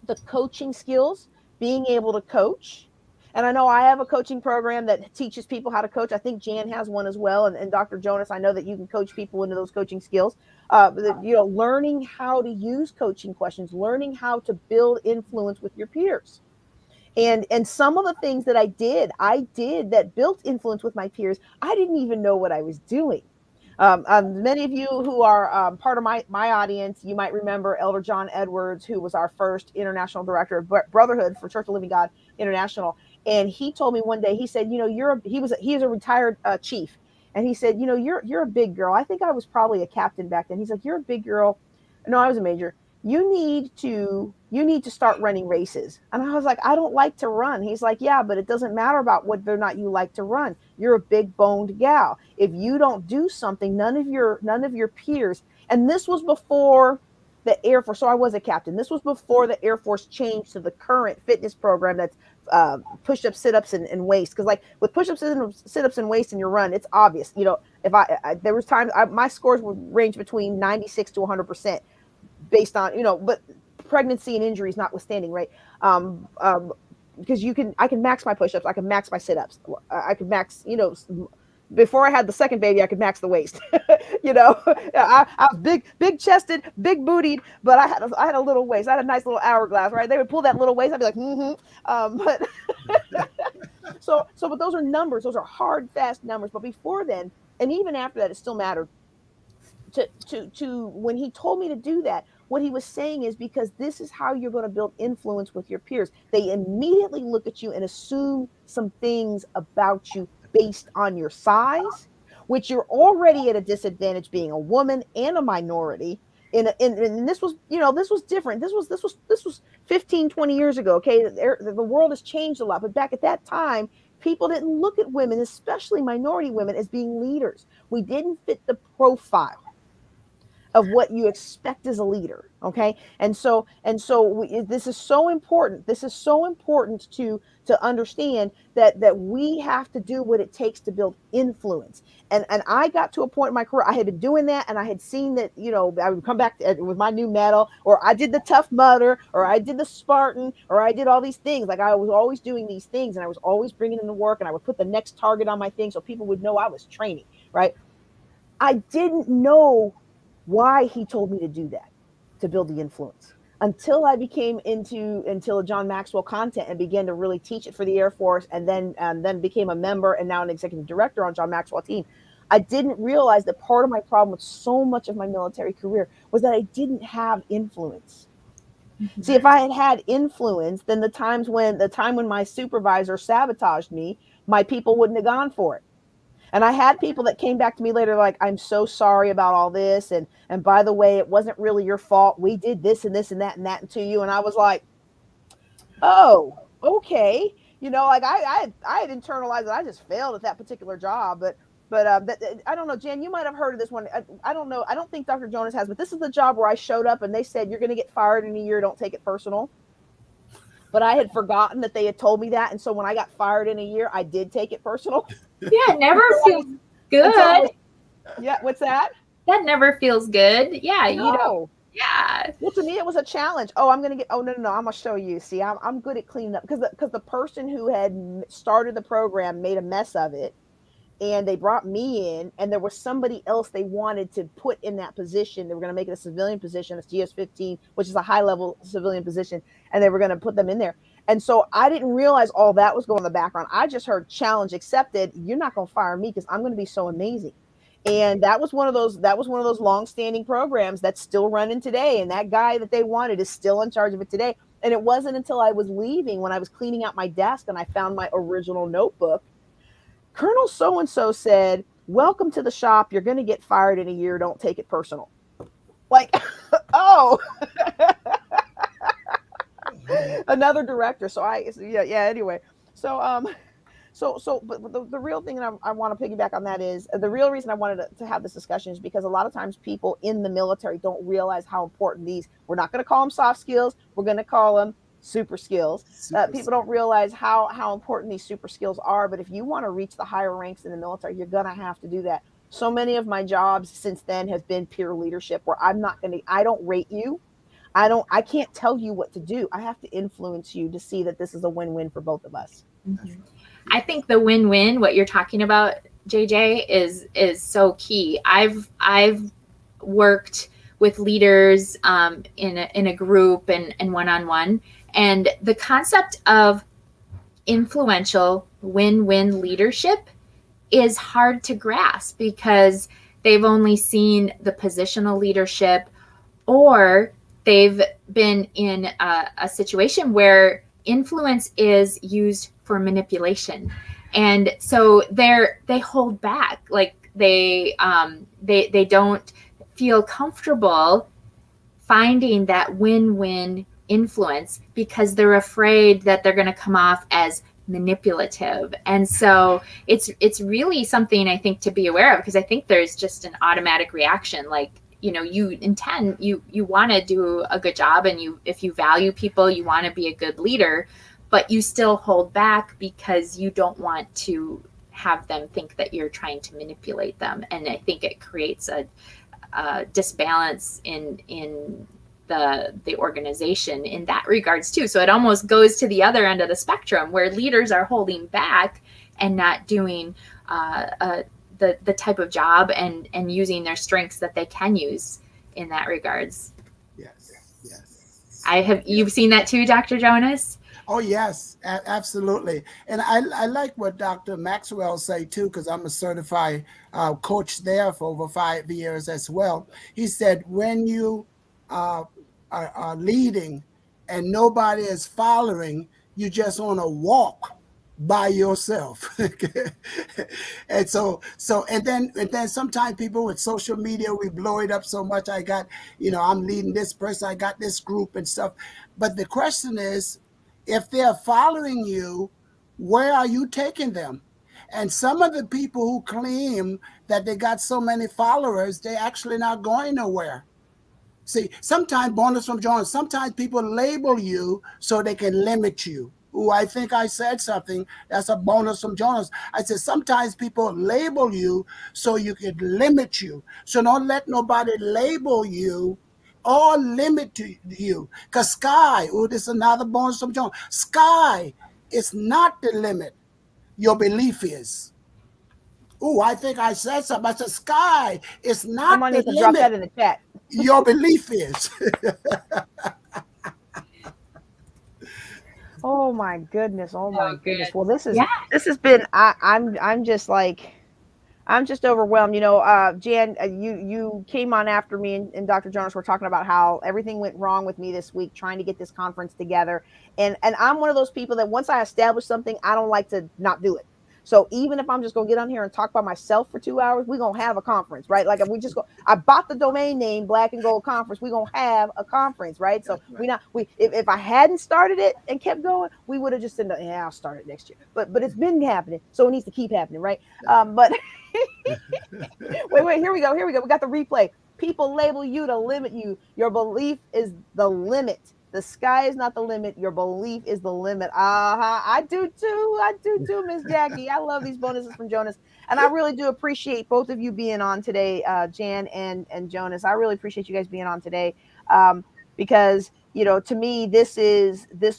the coaching skills, being able to coach. And I know I have a coaching program that teaches people how to coach. I think Jan has one as well. And Dr. Jonas, I know that you can coach people into those coaching skills. Learning how to use coaching questions, learning how to build influence with your peers. And some of the things that I did that built influence with my peers, I didn't even know what I was doing. Many of you who are part of my audience, you might remember Elder John Edwards, who was our first international director of Brotherhood for Church of Living God International. And he told me one day, he said, he is a retired chief, and he said, you're a big girl. I think I was probably a captain back then. He's like, you're a big girl. No, I was a major. You need to start running races. And I was like, I don't like to run. He's like, yeah, but it doesn't matter about whether or not you like to run. You're a big boned gal. If you don't do something, none of your peers. And this was before the Air Force. So I was a captain. This was before the Air Force changed to the current fitness program that's push-ups, sit-ups, and waist. Because like with push-ups, sit-ups, and waist in your run, it's obvious. If there was times my scores would range between 96 to 100%, based on, but pregnancy and injuries notwithstanding, right? Because I can max my push-ups, I can max my sit-ups, I could max, before I had the second baby, I could max the waist. I was big chested, big bootied, but I had a little waist. I had a nice little hourglass, right? They would pull that little waist, I'd be like, but but those are numbers, those are hard, fast numbers. But before then, and even after that, it still mattered. when he told me to do that, what he was saying is, because this is how you're going to build influence with your peers. They immediately look at you and assume some things about you based on your size, which you're already at a disadvantage being a woman and a minority. And this was, this was different. This was 15, 20 years ago. Okay. The world has changed a lot, but back at that time, people didn't look at women, especially minority women, as being leaders. We didn't fit the profile of what you expect as a leader. Okay. This is so important. This is so important to understand that we have to do what it takes to build influence. And I got to a point in my career, I had been doing that, and I had seen that, I would come back with my new medal, or I did the Tough Mudder, or I did the Spartan, or I did all these things. Like, I was always doing these things, and I was always bringing them to work, and I would put the next target on my thing so people would know I was training, right? I didn't know why he told me to do that, to build the influence, until I became into John Maxwell content and began to really teach it for the Air Force, and then became a member and now an executive director on John Maxwell team. I didn't realize that part of my problem with so much of my military career was that I didn't have influence. Mm-hmm. See, if I had had influence, then the time when my supervisor sabotaged me, my people wouldn't have gone for it. And I had people that came back to me later like, I'm so sorry about all this. And by the way, it wasn't really your fault. We did this and this and that to you. And I was like, oh, okay. Like I had internalized that I just failed at that particular job. But I don't know, Jen, you might have heard of this one. I don't know. I don't think Dr. Jonas has, but this is the job where I showed up and they said, you're going to get fired in a year. Don't take it personal. But I had forgotten that they had told me that. And so when I got fired in a year, I did take it personal. Yeah, it never feels good. Yeah, what's that? That never feels good. Yeah, no. Yeah. Well, to me, it was a challenge. Oh, I'm going to no, I'm going to show you. See, I'm good at cleaning up, because the person who had started the program made a mess of it. And they brought me in, and there was somebody else they wanted to put in that position. They were going to make it a civilian position, a GS-15, which is a high-level civilian position, and they were going to put them in there. And so I didn't realize all that was going in the background. I just heard challenge accepted. You're not going to fire me because I'm going to be so amazing. And that was one of those long-standing programs that's still running today. And that guy that they wanted is still in charge of it today. And it wasn't until I was leaving, when I was cleaning out my desk and I found my original notebook, Colonel so-and-so said, welcome to the shop. You're going to get fired in a year. Don't take it personal. Like, oh, another director. So anyway. But the real thing that I want to piggyback on that is, the real reason I wanted to have this discussion is because a lot of times people in the military don't realize how important we're not going to call them soft skills. We're going to call them super skills. People don't realize how important these super skills are. But if you want to reach the higher ranks in the military, you're going to have to do that. So many of my jobs since then have been peer leadership, where I don't rate you. I can't tell you what to do. I have to influence you to see that this is a win-win for both of us. Mm-hmm. I think the win-win, what you're talking about, JJ, is so key. I've worked with leaders in a group and one-on-one. And the concept of influential win-win leadership is hard to grasp, because they've only seen the positional leadership, or they've been in a situation where influence is used for manipulation. And so they hold back, like they don't feel comfortable finding that win-win influence, because they're afraid that they're going to come off as manipulative. And so it's really something I think to be aware of, because I think there's just an automatic reaction, like, you want to do a good job, and if you value people, you want to be a good leader, but you still hold back because you don't want to have them think that you're trying to manipulate them. And I think it creates a disbalance in the organization in that regards too. So it almost goes to the other end of the spectrum, where leaders are holding back and not doing the type of job and using their strengths that they can use in that regards. Yes. You've seen that too, Dr. Jonas? Oh yes, absolutely. And I like what Dr. Maxwell say too, because I'm a certified coach there for over 5 years as well. He said when you uh, are leading and nobody is following, you just on a walk by yourself. And and then sometimes people with social media, we blow it up so much. I got, I'm leading this person, I got this group and stuff. But the question is, if they're following you, where are you taking them? And some of the people who claim that they got so many followers, they actually not going nowhere. See, sometimes bonus from Jonas, sometimes people label you so they can limit you. Ooh, I think I said something. That's a bonus from Jonas. I said sometimes people label you so you can limit you. So don't let nobody label you or limit you. Because sky, ooh, this is another bonus from Jonas. Sky is not the limit. Your belief is. Ooh, I think I said something. I said sky is not Someone the needs to drop that limit. in the chat. Your belief is. Oh my goodness. Oh my Oh, goodness. good. Well, Yeah. this has been I'm just like I'm just overwhelmed. Jan, you came on after me, and Dr. Jonas were talking about how everything went wrong with me this week trying to get this conference together. And I'm one of those people that once I establish something, I don't like to not do it. So even if I'm just gonna get on here and talk by myself for 2 hours, we're gonna have a conference, right? Like if we just go, I bought the domain name Black and Gold Conference, we're gonna have a conference, right? So That's right. we not we if I hadn't started it and kept going, we would have just said, yeah, I'll start it next year. But it's been happening, so it needs to keep happening, right? But wait, here we go. Here we go. We got the replay. People label you to limit you. Your belief is the limit. The sky is not the limit. Your belief is the limit. I do too. I do too, Miss Jackie. I love these bonuses from Jonas. And I really do appreciate both of you being on today, Jan and Jonas. I really appreciate you guys being on today. Because to me, this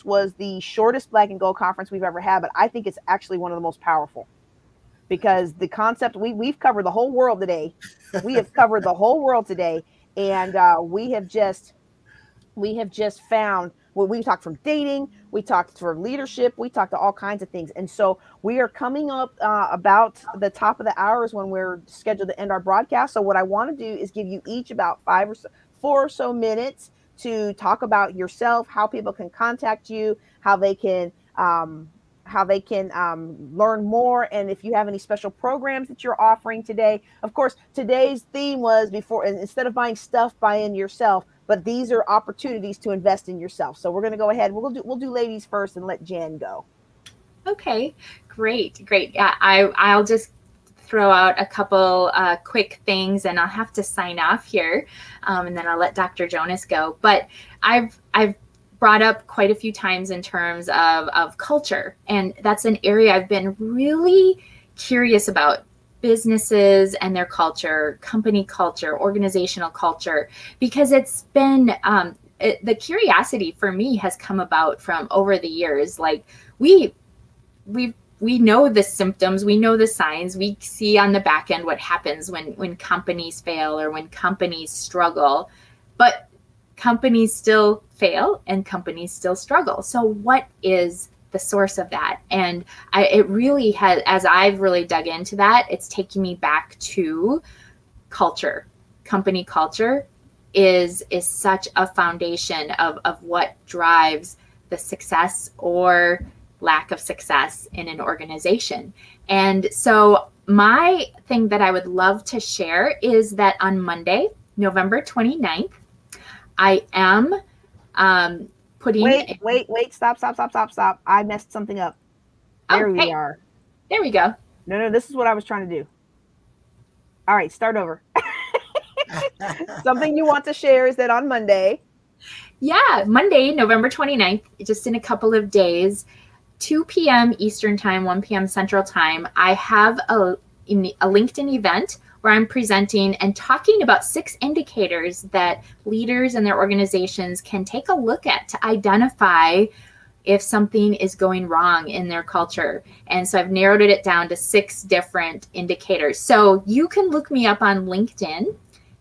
was the shortest Black and Gold conference we've ever had, but I think it's actually one of the most powerful, because the concept we've covered the whole world today. We have covered the whole world today, and we have just found, well, we talked from dating, we talked for leadership, we talked to all kinds of things. And so we are coming up about the top of the hours when we're scheduled to end our broadcast. So what I want to do is give you each about 4 or so minutes to talk about yourself, how people can contact you, how they can learn more, and if you have any special programs that you're offering today. Of course, today's theme was, before, instead of buying stuff, buy in yourself. But these are opportunities to invest in yourself. So we're going to go ahead. We'll do ladies first and let Jan go. Okay, great. Yeah, I'll just throw out a couple quick things, and I'll have to sign off here, and then I'll let Dr. Jonas go. But I've brought up quite a few times in terms of culture, and that's an area I've been really curious about. Businesses and their culture, company culture, organizational culture, because it's been the curiosity for me has come about from over the years. Like we know the symptoms, we know the signs, we see on the back end what happens when companies fail or when companies struggle, but companies still fail and companies still struggle. So what is the source of that? And it really has, as I've really dug into that, it's taking me back to culture. Company culture is such a foundation of what drives the success or lack of success in an organization. And so my thing that I would love to share is that on Monday, November 29th, I am putting... Wait, stop. I messed something up. There we are. There we go. No, this is what I was trying to do. All right, start over. Something you want to share is that on Monday. Yeah, Monday, November 29th, just in a couple of days, 2 p.m. Eastern Time, 1 p.m. Central Time, I have a LinkedIn event where I'm presenting and talking about 6 indicators that leaders and their organizations can take a look at to identify if something is going wrong in their culture. And so I've narrowed it down to 6 different indicators. So you can look me up on LinkedIn.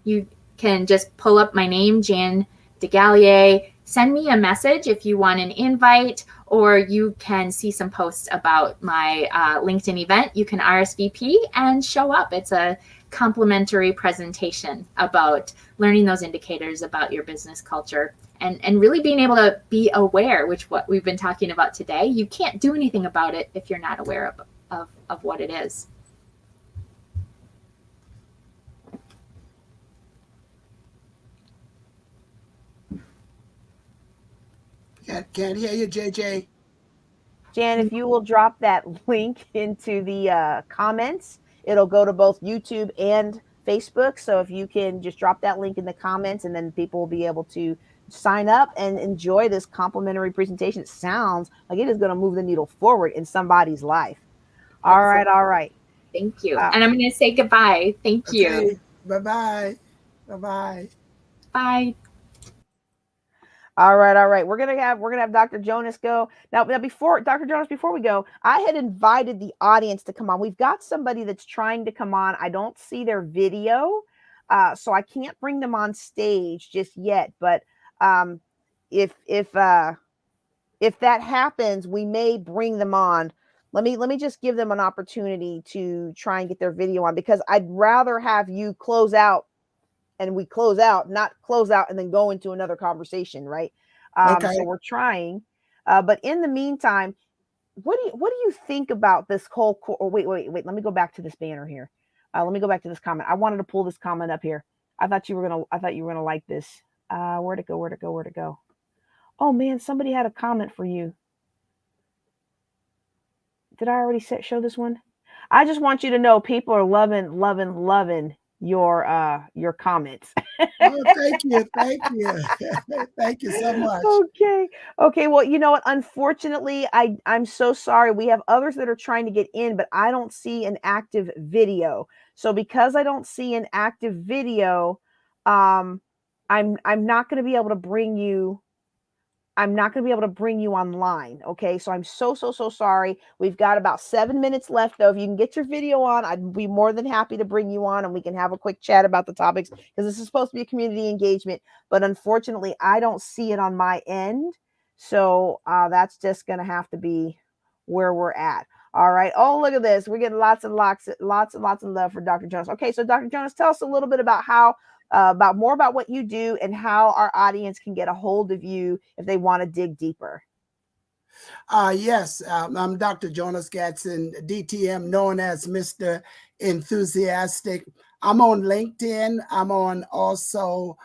You can just pull up my name, Jan DeGallier, send me a message if you want an invite, or you can see some posts about my LinkedIn event. You can RSVP and show up. It's a complimentary presentation about learning those indicators about your business culture, and really being able to be aware, which what we've been talking about today. You can't do anything about it if you're not aware of what it is. Can't hear you, JJ. Jan, if you will drop that link into the comments, it'll go to both YouTube and Facebook. So if you can just drop that link in the comments, and then people will be able to sign up and enjoy this complimentary presentation. It sounds like it is going to move the needle forward in somebody's life. All right, all right. Thank you. And I'm going to say goodbye. Thank you. Bye-bye. Bye-bye. Bye. All right, all right. We're gonna have Dr. Jonas go now. Before Dr. Jonas, before we go, I had invited the audience to come on. We've got somebody that's trying to come on. I don't see their video, so I can't bring them on stage just yet. But if that happens, we may bring them on. Let me just give them an opportunity to try and get their video on, because I'd rather have you close out and we close out, not close out and then go into another conversation, right? Okay. So we're trying, but in the meantime, what do you think about this whole? Wait. Let me go back to this banner here. Let me go back to this comment. I wanted to pull this comment up here. I thought you were gonna like this. Where'd it go? Oh man, somebody had a comment for you. Did I already show this one? I just want you to know people are loving your comments. Oh, thank you. Thank you so much. Okay. Well, you know what? Unfortunately, I'm so sorry. We have others that are trying to get in, but I don't see an active video. So because I don't see an active video, I'm not going to be able to bring you. I'm not going to be able to bring you online. Okay. So I'm so sorry. We've got about 7 minutes left, though. If you can get your video on, I'd be more than happy to bring you on and we can have a quick chat about the topics, because this is supposed to be a community engagement. But unfortunately, I don't see it on my end. So that's just going to have to be where we're at. All right. Oh, look at this. We're getting lots of love for Dr. Jonas. Okay. So Dr. Jonas, tell us a little bit about more about what you do and how our audience can get a hold of you if they want to dig deeper. Yes, I'm Dr. Jonas Gadsden, DTM, known as Mr. Enthusiastic. I'm on LinkedIn. I'm on also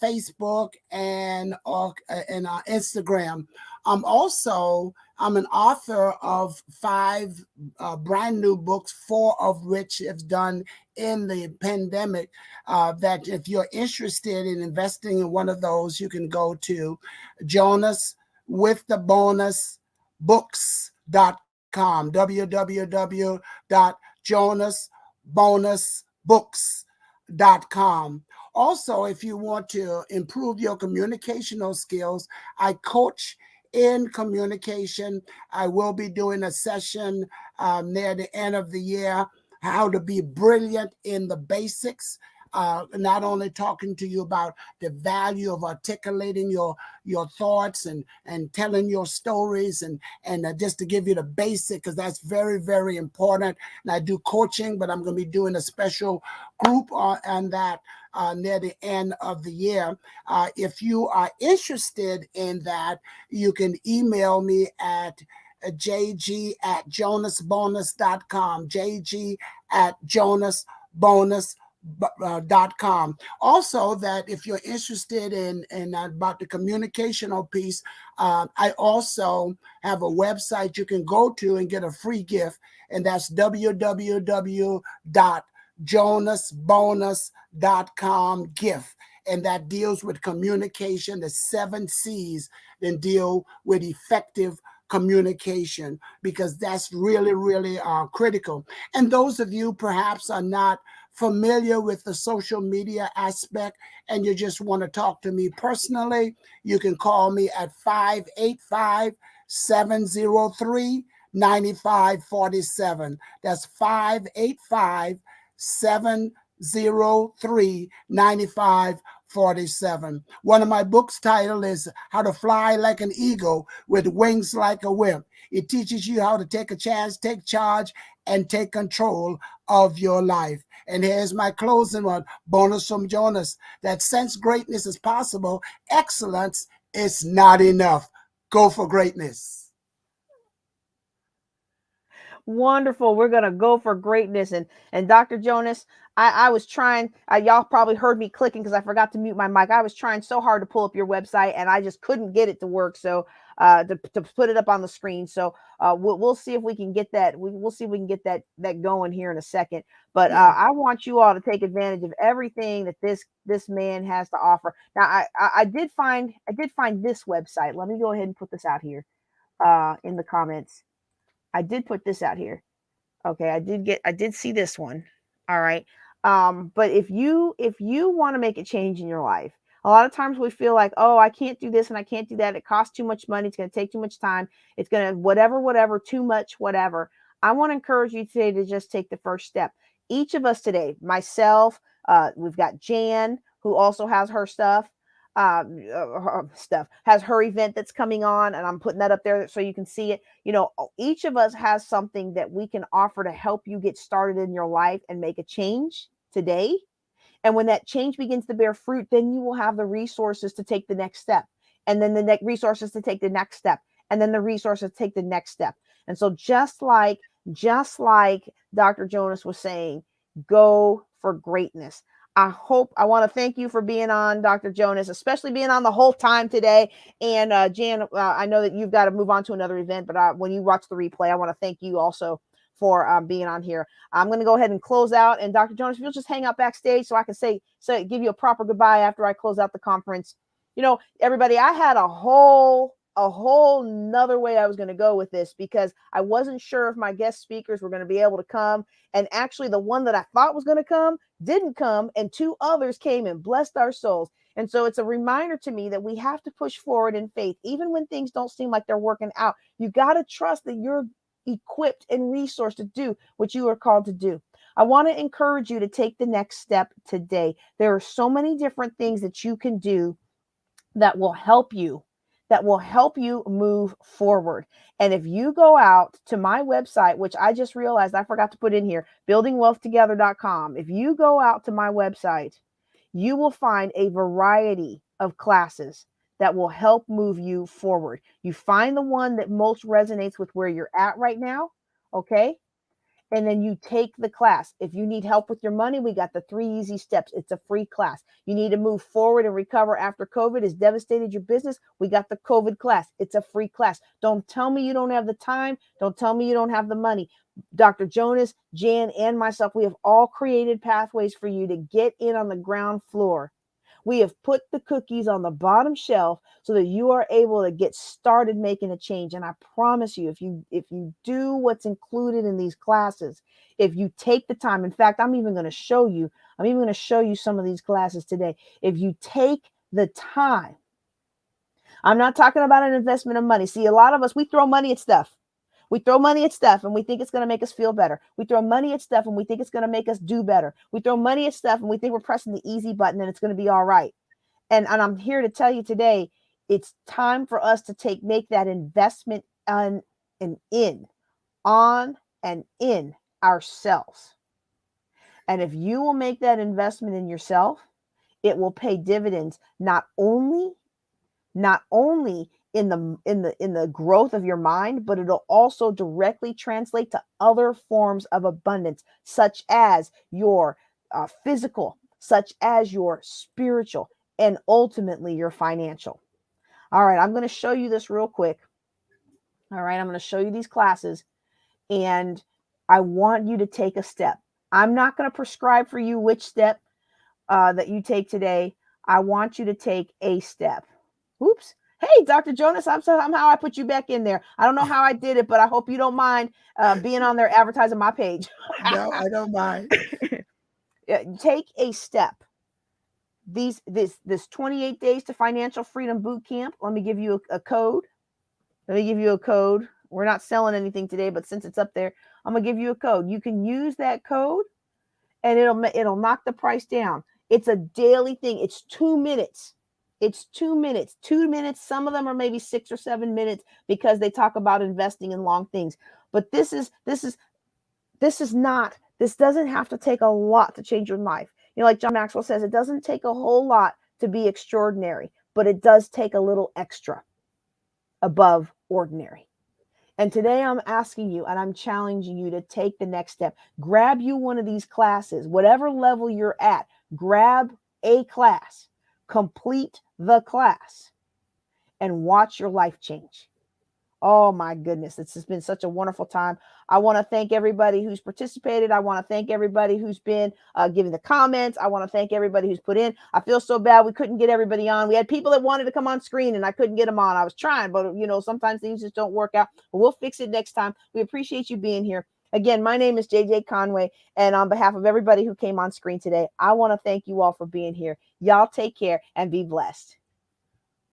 Facebook and Instagram. I'm an author of 5 brand new books, 4 of which have done in the pandemic. That if you're interested in investing in one of those, you can go to jonaswiththebonusbooks.com, www.jonasbonusbooks.com. Also, if you want to improve your communicational skills, I coach in communication. I will be doing a session near the end of the year, how to be brilliant in the basics. Not only talking to you about the value of articulating your thoughts and telling your stories and just to give you the basic, because that's very, very important. And I do coaching, but I'm going to be doing a special group on that near the end of the year. If you are interested in that, you can email me at jg@jonasbonus.com, jg@jonasbonus.com. Also, that if you're interested in about the communicational piece, I also have a website you can go to and get a free gift, and that's www.jonasbonus.com gift. And that deals with communication, the 7 C's, then deal with effective communication, because that's really, really critical. And those of you perhaps are not familiar with the social media aspect and you just want to talk to me personally, you can call me at 585-703-9547. That's 585-703-9547. 47. One of my books' title is How to Fly Like an Eagle with Wings Like a Wimp. It teaches you how to take a chance, take charge, and take control of your life. And here's my closing one, bonus from Jonas, that since greatness is possible, excellence is not enough. Go for greatness. Wonderful. We're gonna go for greatness. And Dr. Jonas, I was trying. Y'all probably heard me clicking because I forgot to mute my mic. I was trying so hard to pull up your website and I just couldn't get it to work. So to put it up on the screen. So we'll see if we can get that. We'll see if we can get that going here in a second. But I want you all to take advantage of everything that this man has to offer. Now I did find this website. Let me go ahead and put this out here in the comments. I did put this out here. Okay, I did see this one. All right. But if you want to make a change in your life, a lot of times we feel like, oh, I can't do this and I can't do that. It costs too much money. It's going to take too much time. It's going to whatever, too much, whatever. I want to encourage you today to just take the first step. Each of us today, myself, we've got Jan, who also has her stuff. Her stuff has her event that's coming on, and I'm putting that up there so you can see it. Each of us has something that we can offer to help you get started in your life and make a change today. And when that change begins to bear fruit, then you will have the resources to take the next step, and then the next resources to take the next step, and then the resources to take the next step. And so just like Dr. Jonas was saying, go for greatness. I want to thank you for being on, Dr. Jonas, especially being on the whole time today. And Jan, I know that you've got to move on to another event, but when you watch the replay, I want to thank you also for being on here. I'm going to go ahead and close out. And Dr. Jonas, if you'll just hang out backstage so I can give you a proper goodbye after I close out the conference. Everybody, I had a whole nother way I was going to go with this because I wasn't sure if my guest speakers were going to be able to come. And actually the one that I thought was going to come didn't come, and two others came and blessed our souls. And so it's a reminder to me that we have to push forward in faith, even when things don't seem like they're working out. You got to trust that you're equipped and resourced to do what you are called to do. I want to encourage you to take the next step today. There are so many different things that you can do that will help you move forward. And if you go out to my website, which I just realized I forgot to put in here, buildingwealthtogether.com. If you go out to my website, you will find a variety of classes that will help move you forward. You find the one that most resonates with where you're at right now, okay? And then you take the class. If you need help with your money, we got the 3 easy steps. It's a free class. You need to move forward and recover after COVID has devastated your business. We got the COVID class. It's a free class. Don't tell me you don't have the time. Don't tell me you don't have the money. Dr. Jonas, Jan, and myself, we have all created pathways for you to get in on the ground floor. We have put the cookies on the bottom shelf so that you are able to get started making a change. And I promise you, if you do what's included in these classes, if you take the time, in fact, I'm even going to show you some of these classes today. If you take the time, I'm not talking about an investment of money. See, a lot of us, we throw money at stuff. We throw money at stuff and we think it's going to make us feel better. We throw money at stuff and we think it's going to make us do better. We throw money at stuff and we think we're pressing the easy button and it's going to be all right. And I'm here to tell you today, it's time for us to make that investment on and in ourselves. And if you will make that investment in yourself, it will pay dividends not only in the growth of your mind, but it'll also directly translate to other forms of abundance, such as your physical, such as your spiritual, and ultimately your financial. All right, I'm going to show you this real quick. All right, I'm going to show you these classes, and I want you to take a step. I'm not going to prescribe for you which step that you take today. I want you to take a step. Oops. Hey, Dr. Jonas, somehow I put you back in there. I don't know how I did it, but I hope you don't mind being on there advertising my page. No, I don't mind. Take a step. This 28 days to financial freedom boot camp. Let me give you a code. We're not selling anything today, but since it's up there, I'm gonna give you a code. You can use that code, and it'll knock the price down. It's a daily thing. It's 2 minutes. It's 2 minutes. 2 minutes. Some of them are maybe 6 or 7 minutes because they talk about investing in long things. But this doesn't have to take a lot to change your life. Like John Maxwell says, it doesn't take a whole lot to be extraordinary, but it does take a little extra above ordinary. And today I'm asking you and I'm challenging you to take the next step. Grab you one of these classes, whatever level you're at, grab a class, complete the class, and watch your life change. Oh my goodness, this has been such a wonderful time. I want to thank everybody who's participated. I want to thank everybody who's been giving the comments. I want to thank everybody who's put in. I feel so bad we couldn't get everybody on. We had people that wanted to come on screen and I couldn't get them on. I was trying, but sometimes things just don't work out. But we'll fix it next time. We appreciate you being here. Again, my name is JJ Conway, and on behalf of everybody who came on screen today, I want to thank you all for being here. Y'all take care and be blessed.